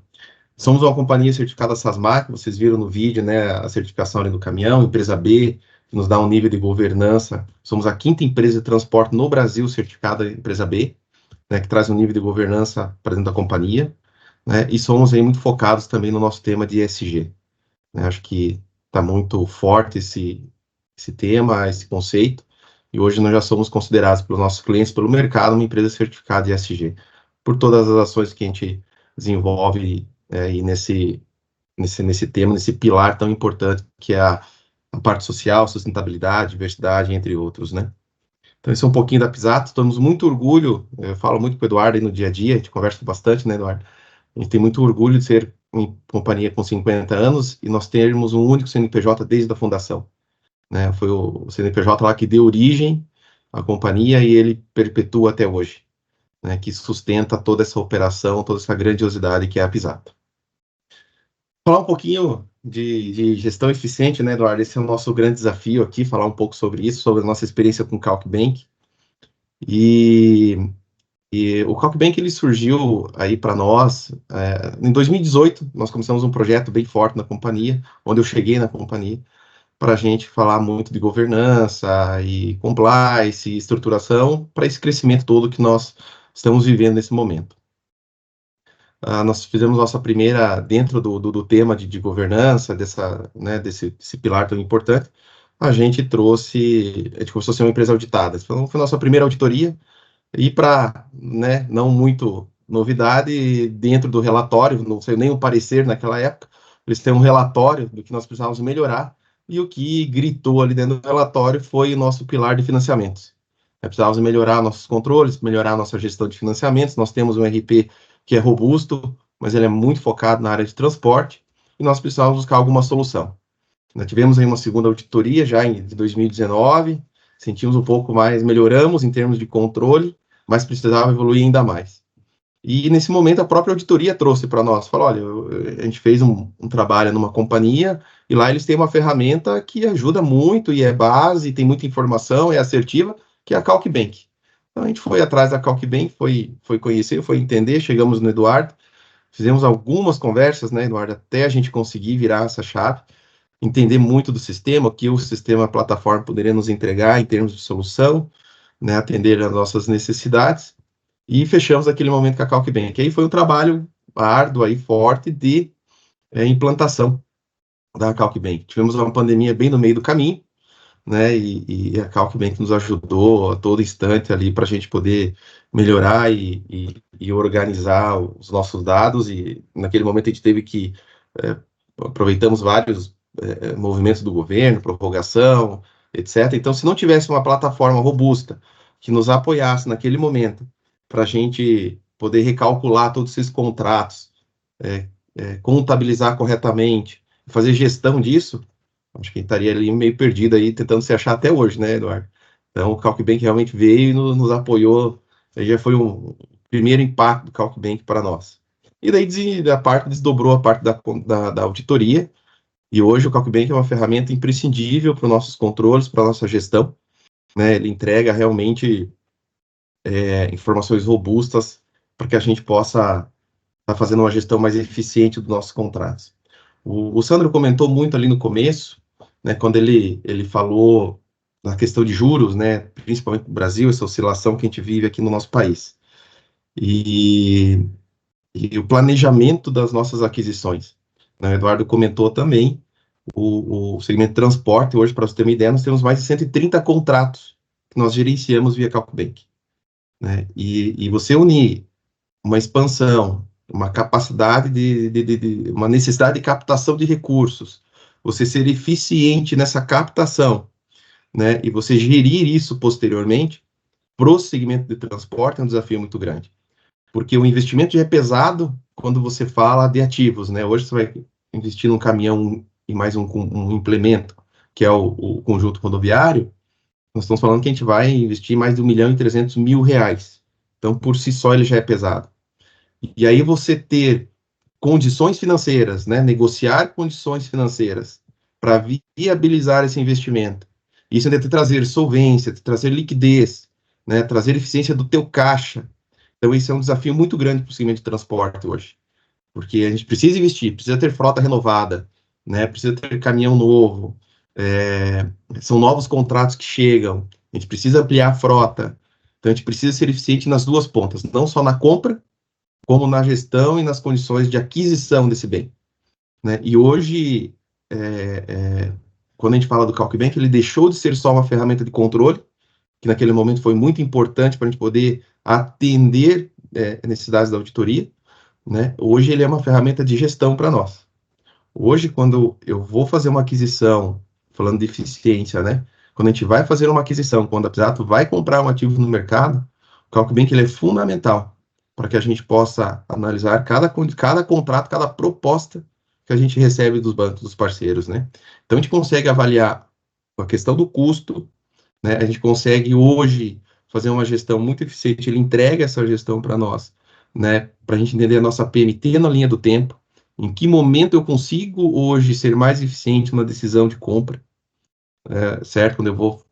Somos uma companhia certificada SASMAC, vocês viram no vídeo, né, a certificação ali do caminhão, empresa B, que nos dá um nível de governança, somos a 5ª empresa de transporte no Brasil certificada empresa B, né, que traz um nível de governança para dentro da companhia, né, e somos aí muito focados também no nosso tema de ESG, né, acho que está muito forte esse tema, esse conceito, e hoje nós já somos considerados pelos nossos clientes, pelo mercado, uma empresa certificada de ESG, por todas as ações que a gente desenvolve e nesse tema, nesse pilar tão importante que é a parte social, sustentabilidade, diversidade, entre outros, né? Então, esse é um pouquinho da Pisato, temos muito orgulho, eu falo muito com o Eduardo aí no dia a dia, a gente conversa bastante, né, Eduardo? A gente tem muito orgulho de ser uma companhia com 50 anos e nós termos um único CNPJ desde a fundação, né? Foi o CNPJ lá que deu origem à companhia e ele perpetua até hoje, né? Que sustenta toda essa operação, toda essa grandiosidade que é a Pisato. Falar um pouquinho de gestão eficiente, né, Eduardo? Esse é o nosso grande desafio aqui, falar um pouco sobre isso, sobre a nossa experiência com o CalcBank. E o CalcBank, ele surgiu aí para nós, em 2018, nós começamos um projeto bem forte na companhia, onde eu cheguei na companhia, para a gente falar muito de governança e compliance e estruturação para esse crescimento todo que nós estamos vivendo nesse momento. nós fizemos nossa primeira, dentro do tema de governança, desse pilar tão importante, a gente começou a ser uma empresa auditada. Então, foi a nossa primeira auditoria, e para, né, não muito novidade, dentro do relatório, não sei nem o parecer naquela época, eles têm um relatório do que nós precisávamos melhorar, e o que gritou ali dentro do relatório foi o nosso pilar de financiamentos. Precisávamos melhorar nossos controles, melhorar nossa gestão de financiamentos. Nós temos um RP que é robusto, mas ele é muito focado na área de transporte, e nós precisávamos buscar alguma solução. Nós tivemos aí uma segunda auditoria já de 2019, sentimos um pouco mais, melhoramos em termos de controle, mas precisava evoluir ainda mais. E nesse momento a própria auditoria trouxe para nós, falou, olha, a gente fez um trabalho numa companhia, e lá eles têm uma ferramenta que ajuda muito, e é base, tem muita informação, é assertiva, que é a CalcBank. Então a gente foi atrás da CalcBank, foi conhecer, foi entender, chegamos no Eduardo, fizemos algumas conversas, né, Eduardo, até a gente conseguir virar essa chave, entender muito do sistema, o que o sistema, a plataforma poderia nos entregar em termos de solução, né, atender às nossas necessidades, e fechamos aquele momento com a CalcBank. Aí foi um trabalho árduo, aí, forte, de implantação da CalcBank. Tivemos uma pandemia bem no meio do caminho, né, e a CalcBank nos ajudou a todo instante ali para a gente poder melhorar e organizar os nossos dados, e naquele momento a gente teve que, aproveitamos vários movimentos do governo, prorrogação, etc. Então, se não tivesse uma plataforma robusta que nos apoiasse naquele momento para a gente poder recalcular todos esses contratos, contabilizar corretamente, fazer gestão disso, acho que estaria ali meio perdido aí, tentando se achar até hoje, né, Eduardo? Então, o CalcBank realmente veio e nos apoiou, aí já foi um primeiro impacto do CalcBank para nós. E daí desdobrou a parte da auditoria, e hoje o CalcBank é uma ferramenta imprescindível para os nossos controles, para a nossa gestão, né? Ele entrega realmente informações robustas para que a gente possa estar fazendo uma gestão mais eficiente dos nossos contratos. O Sandro comentou muito ali no começo, né, quando ele falou na questão de juros, né, principalmente no Brasil, essa oscilação que a gente vive aqui no nosso país. E o planejamento das nossas aquisições. O Eduardo comentou também o segmento de transporte. Hoje, para você ter uma ideia, nós temos mais de 130 contratos que nós gerenciamos via CalcBank, né? E você unir uma expansão, uma capacidade uma necessidade de captação de recursos, você ser eficiente nessa captação, né, e você gerir isso posteriormente para o segmento de transporte é um desafio muito grande, porque o investimento já é pesado quando você fala de ativos, né? Hoje você vai investir num caminhão e mais um implemento, que é o conjunto rodoviário, nós estamos falando que a gente vai investir mais de R$1.300.000. Então, por si só, ele já é pesado. E aí você ter condições financeiras, né, negociar condições financeiras para viabilizar esse investimento, isso é de trazer solvência, de trazer liquidez, né, trazer eficiência do teu caixa. Então, isso é um desafio muito grande para o segmento de transporte hoje, porque a gente precisa investir, precisa ter frota renovada, né, precisa ter caminhão novo, são novos contratos que chegam, a gente precisa ampliar a frota, então a gente precisa ser eficiente nas duas pontas, não só na compra, como na gestão e nas condições de aquisição desse bem, né? E hoje, quando a gente fala do CalcBank, ele deixou de ser só uma ferramenta de controle, que naquele momento foi muito importante para a gente poder atender necessidades da auditoria, né? Hoje ele é uma ferramenta de gestão para nós. Hoje, quando eu vou fazer uma aquisição, falando de eficiência, né? Quando a gente vai fazer uma aquisição, quando a Pisato vai comprar um ativo no mercado, o CalcBank ele é fundamental para que a gente possa analisar cada contrato, cada proposta que a gente recebe dos bancos, dos parceiros, né? Então, a gente consegue avaliar a questão do custo, né? A gente consegue, hoje, fazer uma gestão muito eficiente, ele entrega essa gestão para nós, né? Para a gente entender a nossa PMT na linha do tempo, em que momento eu consigo, hoje, ser mais eficiente numa decisão de compra, certo? Quando eu vou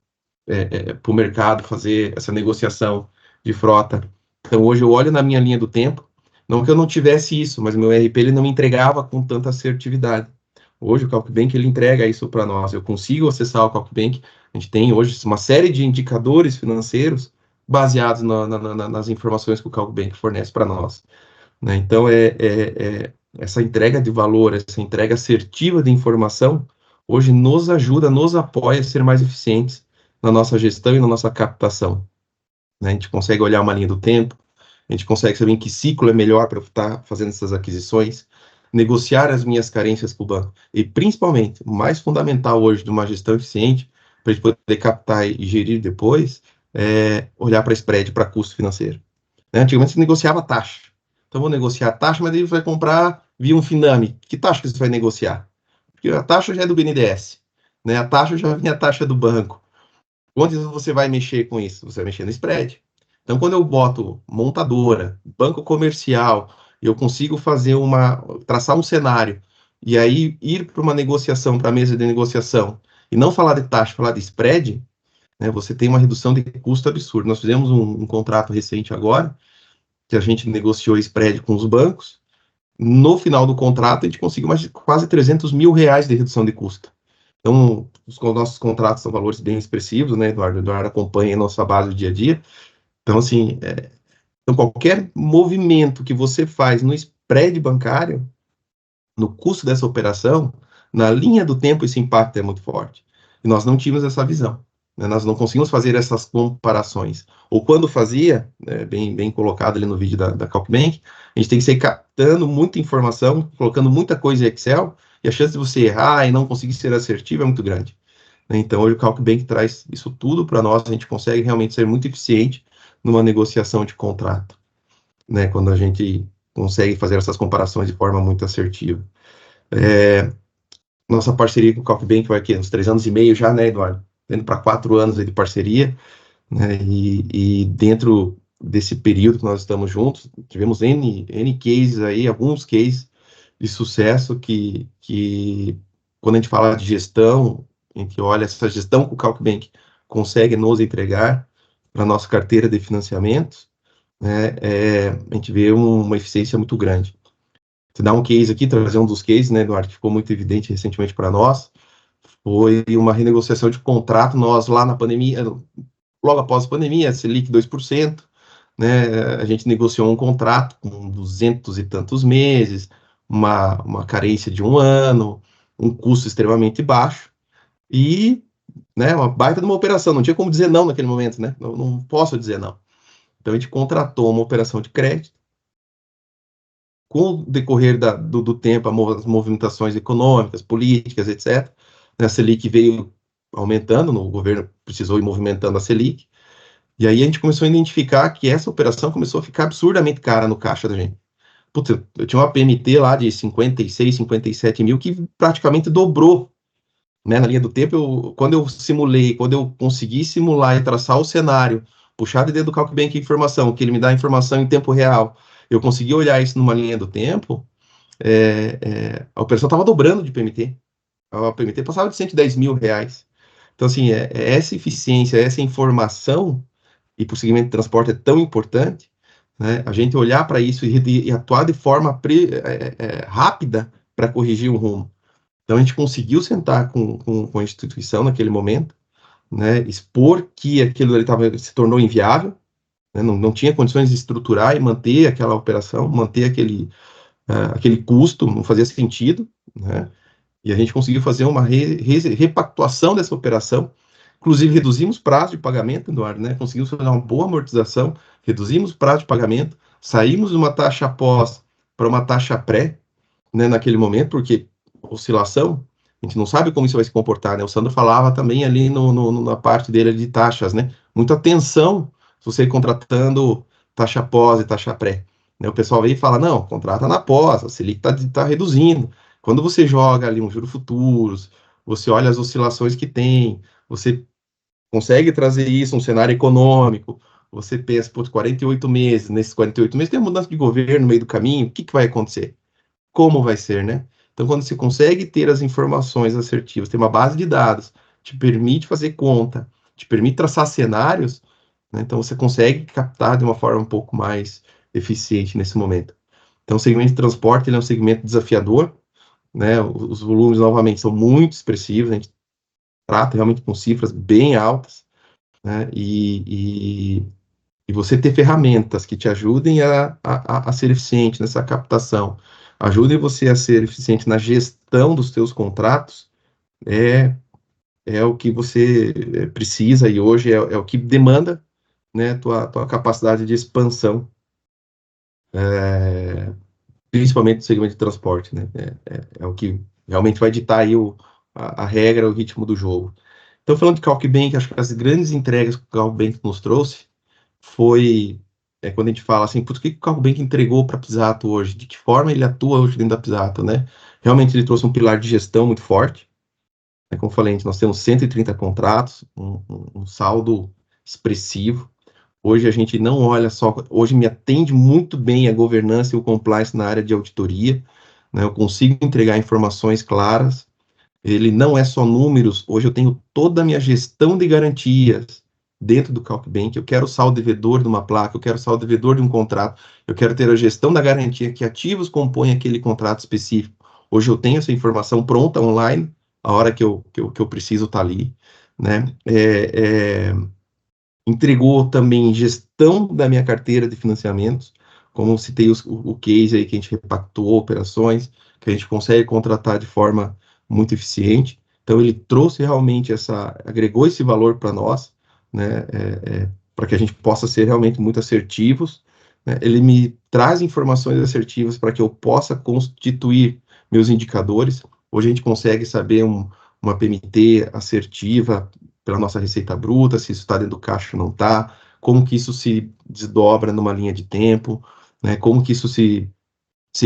para o mercado fazer essa negociação de frota. Então, hoje eu olho na minha linha do tempo, não que eu não tivesse isso, mas meu ERP ele não me entregava com tanta assertividade. Hoje o CalcBank ele entrega isso para nós, eu consigo acessar o CalcBank, a gente tem hoje uma série de indicadores financeiros baseados nas informações que o CalcBank fornece para nós. né? Então, essa entrega de valor, essa entrega assertiva de informação, hoje nos ajuda, nos apoia a ser mais eficientes na nossa gestão e na nossa captação, né? A gente consegue olhar uma linha do tempo, a gente consegue saber em que ciclo é melhor para eu estar fazendo essas aquisições, negociar as minhas carências com o banco. E, principalmente, o mais fundamental hoje de uma gestão eficiente, para a gente poder captar e gerir depois, é olhar para spread, para custo financeiro, né? Antigamente, você negociava taxa. Então, vou negociar a taxa, mas ele vai comprar via um Finame. Que taxa que você vai negociar? Porque a taxa já é do BNDES, né? A taxa já vem a taxa do banco. Onde você vai mexer com isso? Você vai mexer no spread. Então, quando eu boto montadora, banco comercial, eu consigo traçar um cenário, e aí ir para uma negociação, para a mesa de negociação, e não falar de taxa, falar de spread, né, você tem uma redução de custo absurda. Nós fizemos um contrato recente agora, que a gente negociou spread com os bancos. No final do contrato, a gente conseguiu mais de quase 300 mil reais de redução de custo. Então, os nossos contratos são valores bem expressivos, né, Eduardo? O Eduardo acompanha a nossa base do dia a dia. Então, assim, então qualquer movimento que você faz no spread bancário, no custo dessa operação, na linha do tempo, esse impacto é muito forte. E nós não tínhamos essa visão, né? Nós não conseguimos fazer essas comparações. Ou quando fazia, bem colocado ali no vídeo da CalcBank, a gente tem que sair captando muita informação, colocando muita coisa em Excel, e a chance de você errar e não conseguir ser assertivo é muito grande. Então, hoje o CalcBank traz isso tudo para nós, a gente consegue realmente ser muito eficiente numa negociação de contrato, né? Quando a gente consegue fazer essas comparações de forma muito assertiva. Nossa parceria com o CalcBank vai aqui uns 3 anos e meio já, né, Eduardo? Indo para 4 anos de parceria, né? E dentro desse período que nós estamos juntos, tivemos N cases aí, alguns cases de sucesso que quando a gente fala de gestão, a gente olha essa gestão que o CalcBank consegue nos entregar para a nossa carteira de financiamentos, né, a gente vê uma eficiência muito grande. Vou dar um case aqui, trazer um dos cases, né, Eduardo, que ficou muito evidente recentemente para nós, foi uma renegociação de contrato, nós lá na pandemia, logo após a pandemia, Selic 2%, né, a gente negociou um contrato com 200 e tantos meses, uma carência de 1 ano, um custo extremamente baixo, e, né, uma baita de uma operação, não tinha como dizer não naquele momento, né, não posso dizer não. Então, a gente contratou uma operação de crédito. Com o decorrer do tempo, as movimentações econômicas, políticas, etc., né, a Selic veio aumentando, o governo precisou ir movimentando a Selic, e aí a gente começou a identificar que essa operação começou a ficar absurdamente cara no caixa da gente. Putz, eu tinha uma PMT lá de 56, 57 mil, que praticamente dobrou, né, na linha do tempo. Quando eu consegui simular e traçar o cenário, puxar de dentro do CalcBank informação, que ele me dá informação em tempo real, eu consegui olhar isso numa linha do tempo, a operação estava dobrando de PMT. A PMT passava de 110 mil reais. Então, assim, essa eficiência, essa informação, e para o segmento de transporte é tão importante, né, a gente olhar para isso e atuar de forma rápida para corrigir o rumo. Então, a gente conseguiu sentar com a instituição naquele momento, né, expor que aquilo ali se tornou inviável, né, não tinha condições de estruturar e manter aquela operação, manter aquele custo, não fazia sentido, né, e a gente conseguiu fazer uma repactuação dessa operação, inclusive reduzimos prazo de pagamento, Eduardo, né, conseguimos fazer uma boa amortização, reduzimos prazo de pagamento, saímos de uma taxa pós para uma taxa pré, né, naquele momento, porque oscilação, a gente não sabe como isso vai se comportar, né? O Sandro falava também ali na parte dele de taxas, né? Muita atenção se você ir contratando taxa pós e taxa pré, né? O pessoal vem e fala, não, contrata na pós, a Selic tá reduzindo. Quando você joga ali um juros futuros, você olha as oscilações que tem, você consegue trazer isso, um cenário econômico, você pensa, por 48 meses, nesses 48 meses tem uma mudança de governo no meio do caminho, o que vai acontecer? Como vai ser, né? Então, quando você consegue ter as informações assertivas, ter uma base de dados, te permite fazer conta, te permite traçar cenários, né? Então você consegue captar de uma forma um pouco mais eficiente nesse momento. Então, o segmento de transporte ele é um segmento desafiador, né? Os volumes, novamente, são muito expressivos, a gente trata realmente com cifras bem altas, né? E E você ter ferramentas que te ajudem a ser eficiente nessa captação, ajudem você a ser eficiente na gestão dos seus contratos, é o que você precisa e hoje é o que demanda, né, tua capacidade de expansão, principalmente no segmento de transporte, né? É o que realmente vai ditar aí a regra, o ritmo do jogo. Então, falando de CalcBank, acho que as grandes entregas que o CalcBank nos trouxe foi quando a gente fala assim, por que o CalcBank entregou para a Pisato hoje? De que forma ele atua hoje dentro da Pisato, né? Realmente ele trouxe um pilar de gestão muito forte. Como eu falei, nós temos 130 contratos, um saldo expressivo. Hoje a gente não olha só, hoje me atende muito bem a governança e o compliance na área de auditoria, né? Eu consigo entregar informações claras, ele não é só números, hoje eu tenho toda a minha gestão de garantias dentro do CalcBank, eu quero o saldo devedor de uma placa, eu quero o saldo devedor de um contrato, eu quero ter a gestão da garantia, que ativos compõem aquele contrato específico. Hoje eu tenho essa informação pronta, online, a hora que eu preciso estar ali, né? Entregou também gestão da minha carteira de financiamentos, como citei o case aí que a gente repactuou operações, que a gente consegue contratar de forma muito eficiente. Então, ele trouxe realmente agregou esse valor para nós, né, para que a gente possa ser realmente muito assertivos, né. Ele me traz informações assertivas para que eu possa constituir meus indicadores. Hoje a gente consegue saber uma PMT assertiva pela nossa receita bruta, se isso está dentro do caixa ou não está, como que isso se desdobra numa linha de tempo, né, como que isso se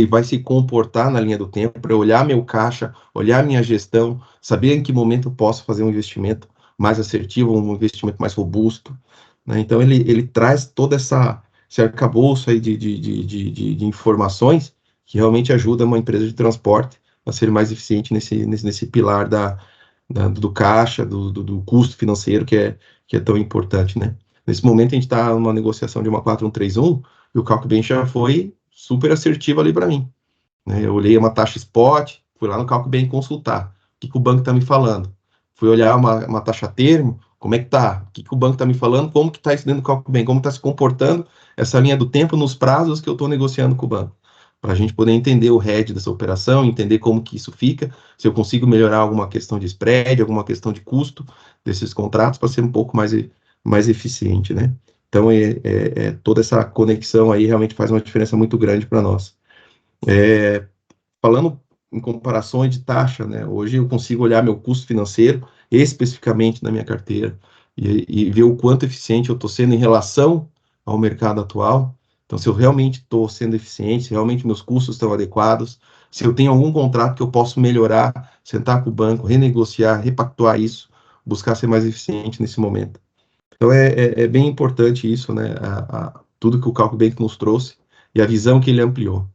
vai se comportar na linha do tempo, para eu olhar meu caixa, olhar minha gestão, saber em que momento eu posso fazer um investimento mais assertivo, um investimento mais robusto, né? Então, ele traz toda esse arcabouço aí de informações que realmente ajuda uma empresa de transporte a ser mais eficiente nesse pilar do caixa, do custo financeiro que é tão importante, né? Nesse momento, a gente está numa negociação de uma 4131 e o CalcBank já foi super assertivo ali para mim, né? Eu olhei uma taxa spot, fui lá no CalcBank consultar o que o banco está me falando. Fui olhar uma taxa termo, como é que tá? O que o banco está me falando? Como que está isso dentro do CalcBank? Como está se comportando essa linha do tempo nos prazos que eu estou negociando com o banco? Para a gente poder entender o head dessa operação, entender como que isso fica, se eu consigo melhorar alguma questão de spread, alguma questão de custo desses contratos para ser um pouco mais eficiente, né? Então, toda essa conexão aí realmente faz uma diferença muito grande para nós. Falando em comparações de taxa, né? Hoje eu consigo olhar meu custo financeiro, especificamente na minha carteira, e ver o quanto eficiente eu estou sendo em relação ao mercado atual. Então, se eu realmente estou sendo eficiente, se realmente meus custos estão adequados, se eu tenho algum contrato que eu posso melhorar, sentar com o banco, renegociar, repactuar isso, buscar ser mais eficiente nesse momento. Então, é bem importante isso, né? Tudo que o CalcBank nos trouxe e a visão que ele ampliou.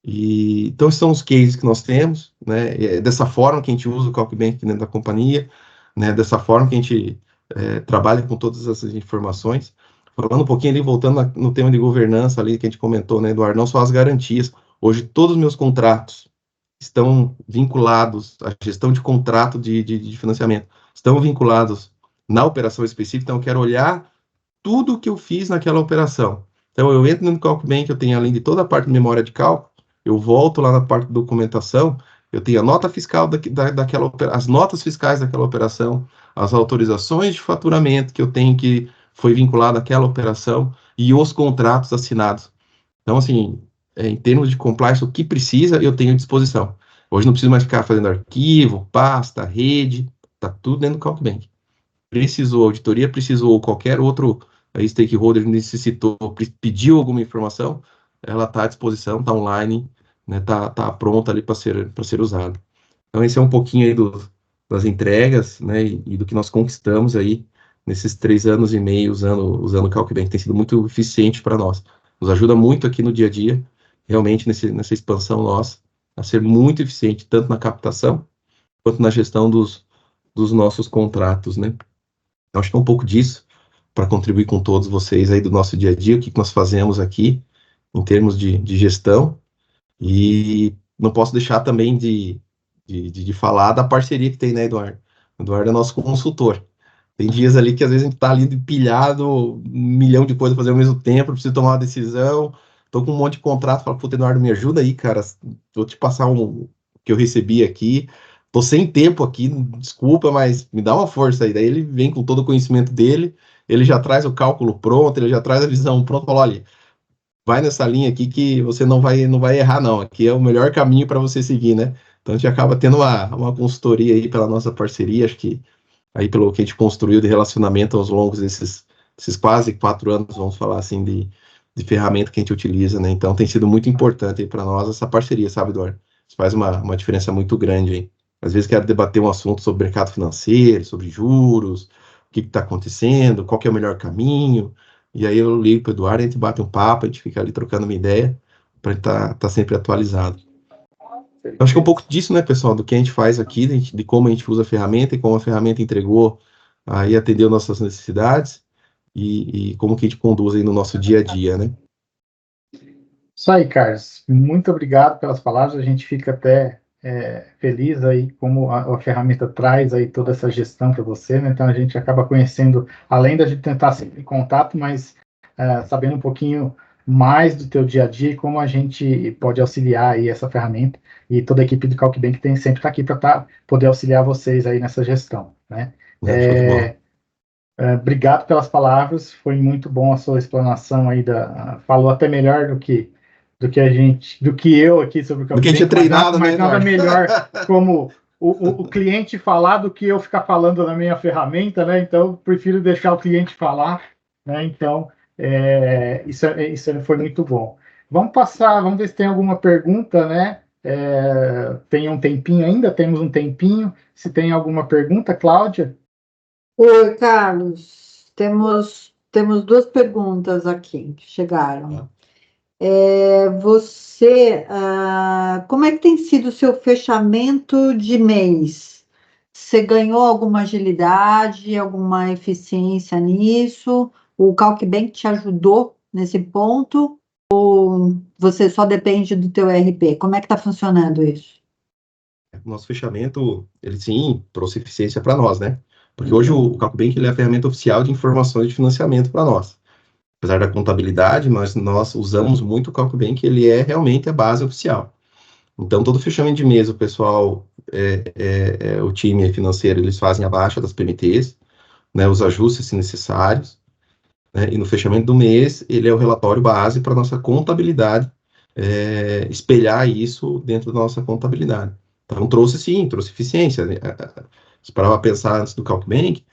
Então, esses são os cases que nós temos, né? É dessa forma que a gente usa o CalcBank dentro da companhia, né? Dessa forma que a gente trabalha com todas essas informações. Falando um pouquinho ali, voltando no tema de governança ali que a gente comentou, né, Eduardo? Não só as garantias. Hoje, todos os meus contratos estão vinculados à gestão de contrato de financiamento, estão vinculados na operação específica, então eu quero olhar tudo o que eu fiz naquela operação. Então, eu entro no CalcBank, eu tenho, além de toda a parte de memória de cálculo, eu volto lá na parte de documentação, eu tenho a nota fiscal daquela operação, as notas fiscais daquela operação, as autorizações de faturamento que eu tenho que foi vinculado àquela operação e os contratos assinados. Então, assim, em termos de compliance, o que precisa, eu tenho à disposição. Hoje não preciso mais ficar fazendo arquivo, pasta, rede, tá tudo dentro do CalcBank. Precisou auditoria, precisou qualquer outro stakeholder necessitou, pediu alguma informação, ela está à disposição, está online, né, tá pronta ali para ser usada. Então, esse é um pouquinho aí das entregas, né, e do que nós conquistamos aí nesses 3 anos e meio usando o CalcBank. Tem sido muito eficiente para nós. Nos ajuda muito aqui no dia a dia, realmente nessa expansão nossa, a ser muito eficiente, tanto na captação, quanto na gestão dos nossos contratos, né. Eu acho que é um pouco disso, para contribuir com todos vocês aí do nosso dia a dia, o que nós fazemos aqui, em termos de gestão, e não posso deixar também de falar da parceria que tem, né, Eduardo? O Eduardo é nosso consultor. Tem dias ali que às vezes a gente tá ali pilhado, um milhão de coisas a fazer ao mesmo tempo, preciso tomar uma decisão, tô com um monte de contrato, falo, puta, Eduardo, me ajuda aí, cara, vou te passar um que eu recebi aqui, tô sem tempo aqui, desculpa, mas me dá uma força aí. Daí ele vem com todo o conhecimento dele, ele já traz o cálculo pronto, ele já traz a visão pronta, fala, olha, vai nessa linha aqui que você não vai errar, não. Aqui é o melhor caminho para você seguir, né? Então a gente acaba tendo uma consultoria aí pela nossa parceria, acho que aí pelo que a gente construiu de relacionamento aos longos desses quase 4 anos, vamos falar assim, de ferramenta que a gente utiliza, né? Então tem sido muito importante para nós essa parceria, sabe, Eduardo? Isso faz uma diferença muito grande aí. Às vezes quero debater um assunto sobre mercado financeiro, sobre juros, o que está acontecendo, qual que é o melhor caminho. E aí eu ligo para o Eduardo, a gente bate um papo, a gente fica ali trocando uma ideia para estar sempre atualizado. Eu acho que é um pouco disso, né, pessoal, do que a gente faz aqui, de como a gente usa a ferramenta e como a ferramenta entregou, aí atendeu nossas necessidades e como que a gente conduz aí no nosso dia a dia, né? Isso aí, Carlos. Muito obrigado pelas palavras. A gente fica até feliz aí como a ferramenta traz aí toda essa gestão para você, né? Então a gente acaba conhecendo, além da gente tentar sempre em contato, mas sabendo um pouquinho mais do teu dia a dia e como a gente pode auxiliar aí essa ferramenta. E toda a equipe do CalcBank sempre está aqui para poder auxiliar vocês aí nessa gestão, né? Show de bola. Obrigado pelas palavras, foi muito bom a sua explanação aí, falou até melhor do que eu aqui sobre o Do que a gente é treinado, mas né, nada Eduardo? melhor como o cliente falar do que eu ficar falando na minha ferramenta, né? Então, prefiro deixar o cliente falar, né? Então, isso foi muito bom. Vamos ver se tem alguma pergunta, né? Tem um tempinho ainda? Temos um tempinho. Se tem alguma pergunta, Cláudia? Oi, Carlos. Temos 2 perguntas aqui que chegaram. Como é que tem sido o seu fechamento de mês? Você ganhou alguma agilidade, alguma eficiência nisso? O CalcBank te ajudou nesse ponto? Ou você só depende do teu ERP? Como é que está funcionando isso? Nosso fechamento, ele sim trouxe eficiência para nós, né? Porque hoje o CalcBank ele é a ferramenta oficial de informações de financiamento para nós. Apesar da contabilidade, nós usamos muito o CalcBank, ele é realmente a base oficial. Então, todo fechamento de mês, o pessoal, o time financeiro, eles fazem a baixa das PMTs, né, os ajustes se necessários, né, e no fechamento do mês, ele é o relatório base para a nossa contabilidade, espelhar isso dentro da nossa contabilidade. Então, trouxe eficiência, né? Se parar para pensar antes do CalcBank,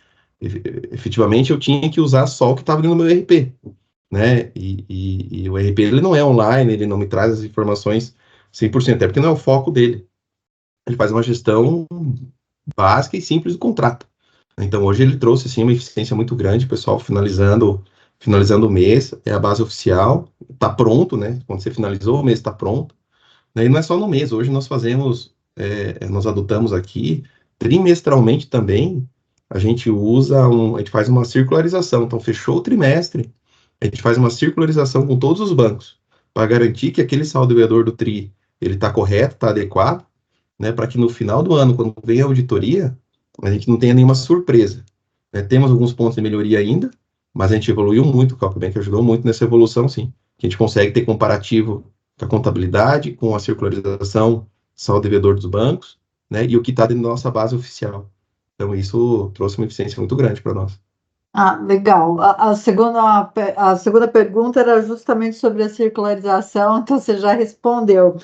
efetivamente eu tinha que usar só o que estava no meu ERP, né? E o ERP ele não é online, ele não me traz as informações 100%, é porque não é o foco dele. Ele faz uma gestão básica e simples do contrato. Então hoje ele trouxe assim uma eficiência muito grande, pessoal, finalizando o mês, é a base oficial, está pronto, né? Quando você finalizou o mês está pronto. E não é só no mês, hoje nós nós adotamos aqui trimestralmente também. A gente a gente faz uma circularização. Então, fechou o trimestre, a gente faz uma circularização com todos os bancos, para garantir que aquele saldo devedor do TRI, ele está correto, está adequado, né, para que no final do ano, quando vem a auditoria, a gente não tenha nenhuma surpresa. Né? Temos alguns pontos de melhoria ainda, mas a gente evoluiu muito, o CalcBank ajudou muito nessa evolução, sim. Que a gente consegue ter comparativo com a contabilidade, com a circularização, saldo devedor dos bancos, né, e o que está dentro da nossa base oficial. Então, isso trouxe uma eficiência muito grande para nós. Legal. A segunda pergunta era justamente sobre a circularização, então você já respondeu.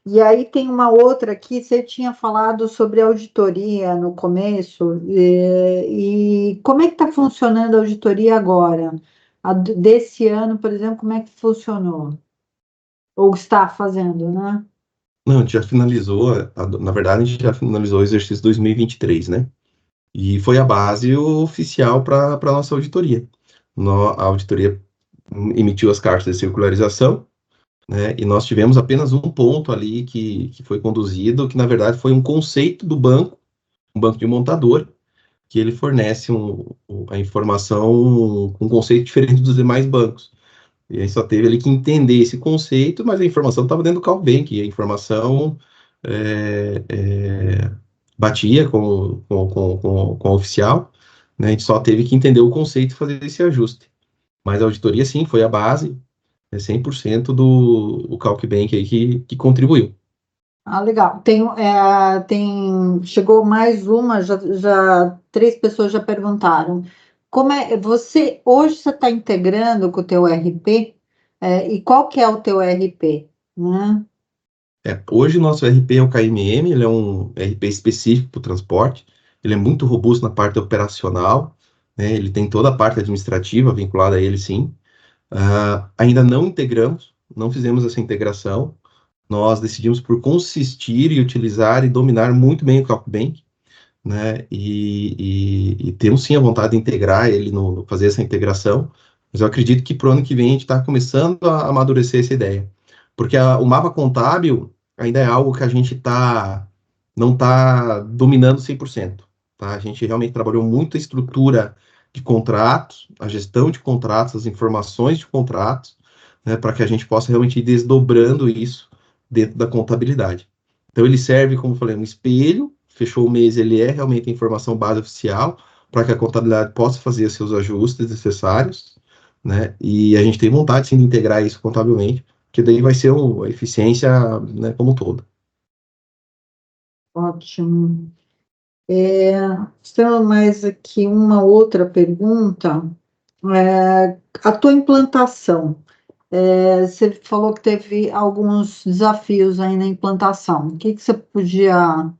E aí tem uma outra aqui, você tinha falado sobre auditoria no começo, e como é que está funcionando a auditoria agora? Desse ano, por exemplo, como é que funcionou? Ou está fazendo, né? Não, a gente já finalizou, na verdade, a gente já finalizou o exercício 2023, né? E foi a base oficial para a nossa auditoria. A auditoria emitiu as cartas de circularização, né? E nós tivemos apenas um ponto ali que foi conduzido, que na verdade foi um conceito do banco, um banco de montador, que ele fornece a informação com um conceito diferente dos demais bancos. E aí só teve ali que entender esse conceito, mas a informação estava dentro do CalcBank, a informação batia com o oficial, né? A gente só teve que entender o conceito e fazer esse ajuste. Mas a auditoria, sim, foi a base, 100% do CalcBank aí que contribuiu. Legal. Chegou mais uma, já 3 pessoas já perguntaram. Hoje você está integrando com o teu RP, e qual que é o teu RP, né? Hoje o nosso RP é o KMM, ele é um RP específico para o transporte, ele é muito robusto na parte operacional, né? Ele tem toda a parte administrativa vinculada a ele, sim. Ainda não integramos, não fizemos essa integração, nós decidimos por consistir e utilizar e dominar muito bem o CalcBank, né? E temos sim a vontade de integrar ele, fazer essa integração, mas eu acredito que para o ano que vem a gente está começando a amadurecer essa ideia, porque o mapa contábil ainda é algo que a gente não está dominando 100%, tá? A gente realmente trabalhou muito a estrutura de contratos, a gestão de contratos, as informações de contratos, né, para que a gente possa realmente ir desdobrando isso dentro da contabilidade. Então, ele serve, como eu falei, um espelho, fechou o mês, ele é realmente a informação base oficial, para que a contabilidade possa fazer seus ajustes necessários, né, e a gente tem vontade, sim, de integrar isso contabilmente, que daí vai ser a eficiência, né, como um todo. Ótimo. Temos mais aqui uma outra pergunta. A tua implantação, você falou que teve alguns desafios aí na implantação. O que você podia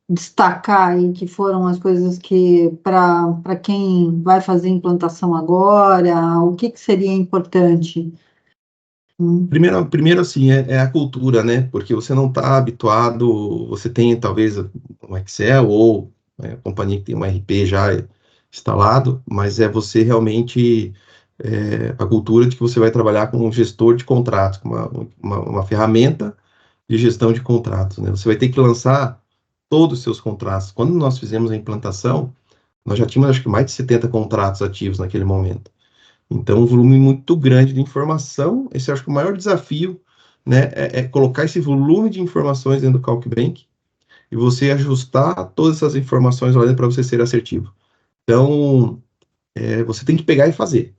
destacar aí que foram as coisas que, para quem vai fazer implantação agora, o que seria importante? Primeiro assim, é a cultura, né? Porque você não está habituado, você tem talvez um Excel ou a companhia que tem um RP já instalado, mas é você realmente a cultura de que você vai trabalhar com um gestor de contratos, com uma ferramenta de gestão de contratos, né? Você vai ter que lançar todos os seus contratos. Quando nós fizemos a implantação, nós já tínhamos acho que mais de 70 contratos ativos naquele momento. Então, um volume muito grande de informação. Esse eu acho que o maior desafio, né, é colocar esse volume de informações dentro do CalcBank e você ajustar todas essas informações lá dentro para você ser assertivo. Então, você tem que pegar e fazer,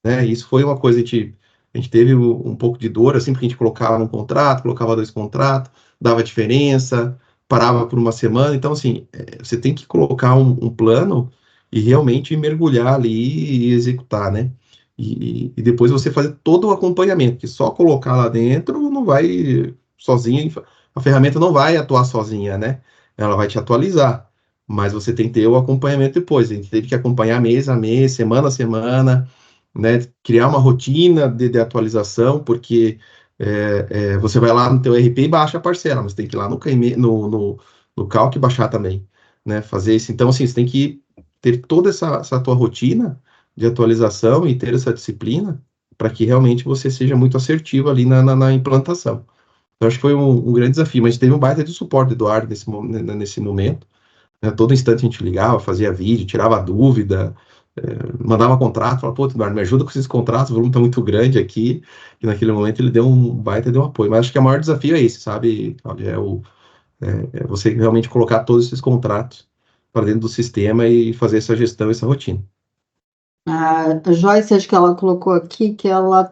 né? Isso foi uma coisa que a gente teve um pouco de dor, assim, porque a gente colocava um contrato, colocava 2 contratos, dava diferença, parava por uma semana. Então, assim, você tem que colocar um plano e realmente mergulhar ali e executar, né? E depois você fazer todo o acompanhamento, que só colocar lá dentro não vai sozinha, a ferramenta não vai atuar sozinha, né? Ela vai te atualizar, mas você tem que ter o acompanhamento depois. A gente teve que acompanhar mês a mês, semana a semana, né? Criar uma rotina de atualização, porque você vai lá no teu RP e baixa a parcela, mas tem que ir lá no Calc e baixar também, né? Fazer isso. Então, assim, você tem que ter toda essa tua rotina de atualização e ter essa disciplina para que realmente você seja muito assertivo ali na implantação. Eu acho que foi um grande desafio, mas teve um baita de suporte do Eduardo nesse momento, né? Todo instante a gente ligava, fazia vídeo, tirava dúvida, mandava contrato, falava, pô, Eduardo, me ajuda com esses contratos, o volume está muito grande aqui, e naquele momento ele deu um baita de um apoio. Mas acho que o maior desafio é esse, sabe, Cláudio? É você realmente colocar todos esses contratos para dentro do sistema e fazer essa gestão, essa rotina. A Joyce, acho que ela colocou aqui que ela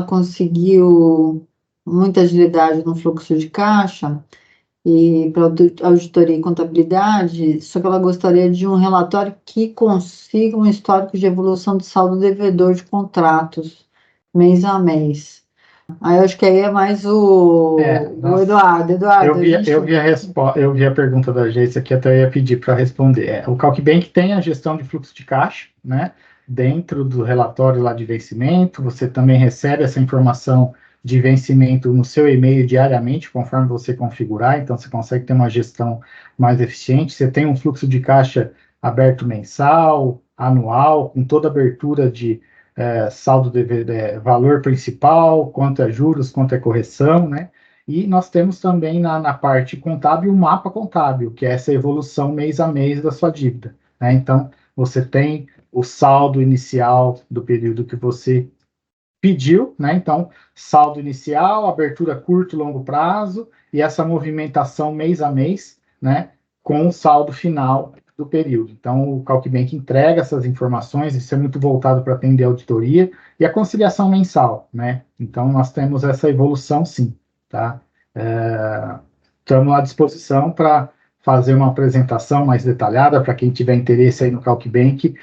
conseguiu muita agilidade no fluxo de caixa e para auditoria e contabilidade, só que ela gostaria de um relatório que consiga um histórico de evolução do saldo devedor de contratos, mês a mês. Aí eu acho que aí é mais o Eduardo. Eu vi a pergunta da agência que até eu ia pedir para responder. O CalcBank tem a gestão de fluxo de caixa, né? Dentro do relatório lá de vencimento, você também recebe essa informação de vencimento no seu e-mail diariamente, conforme você configurar, então você consegue ter uma gestão mais eficiente. Você tem um fluxo de caixa aberto mensal, anual, com toda a abertura de saldo de valor principal, quanto é juros, quanto é correção, né? E nós temos também na parte contábil um mapa contábil, que é essa evolução mês a mês da sua dívida, né? Então, você tem o saldo inicial do período que você pediu, né? Então, saldo inicial, abertura curto e longo prazo, e essa movimentação mês a mês, né? Com o saldo final do período. Então, o CalcBank entrega essas informações, isso é muito voltado para atender a auditoria e a conciliação mensal, né? Então, nós temos essa evolução, sim, tá? Estamos à disposição para fazer uma apresentação mais detalhada, para quem tiver interesse aí no CalcBank,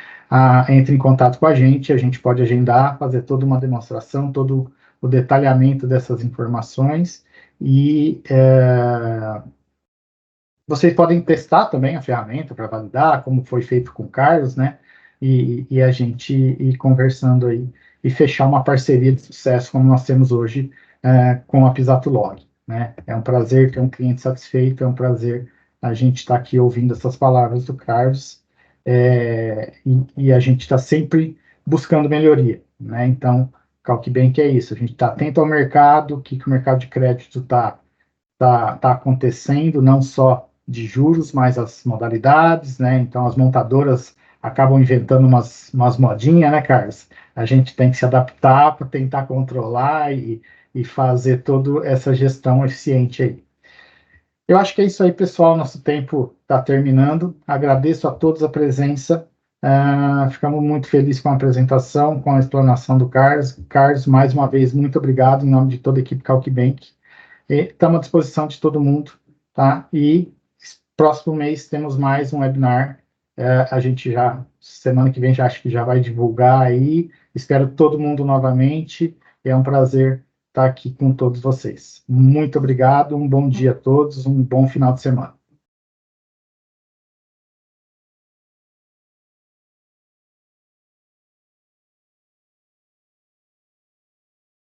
entre em contato com a gente pode agendar, fazer toda uma demonstração, todo o detalhamento dessas informações, e vocês podem testar também a ferramenta para validar, como foi feito com o Carlos, né? E a gente ir conversando aí e fechar uma parceria de sucesso, como nós temos hoje com a Pisato Log, né? É um prazer ter um cliente satisfeito, é um prazer a gente estar aqui ouvindo essas palavras do Carlos, e a gente está sempre buscando melhoria, né? Então, CalcBank é isso, a gente está atento ao mercado, o que o mercado de crédito está acontecendo, não só de juros, mas as modalidades, né? Então, as montadoras acabam inventando umas modinhas, né, Carlos? A gente tem que se adaptar para tentar controlar e fazer toda essa gestão eficiente aí. Eu acho que é isso aí, pessoal. Nosso tempo está terminando. Agradeço a todos a presença. Ficamos muito felizes com a apresentação, com a explanação do Carlos. Carlos, mais uma vez, muito obrigado em nome de toda a equipe CalcBank. Estamos à disposição de todo mundo, tá? E próximo mês temos mais um webinar. A gente semana que vem, acho que já vai divulgar aí. Espero todo mundo novamente. É um prazer estar aqui com todos vocês. Muito obrigado, um bom dia a todos, um bom final de semana.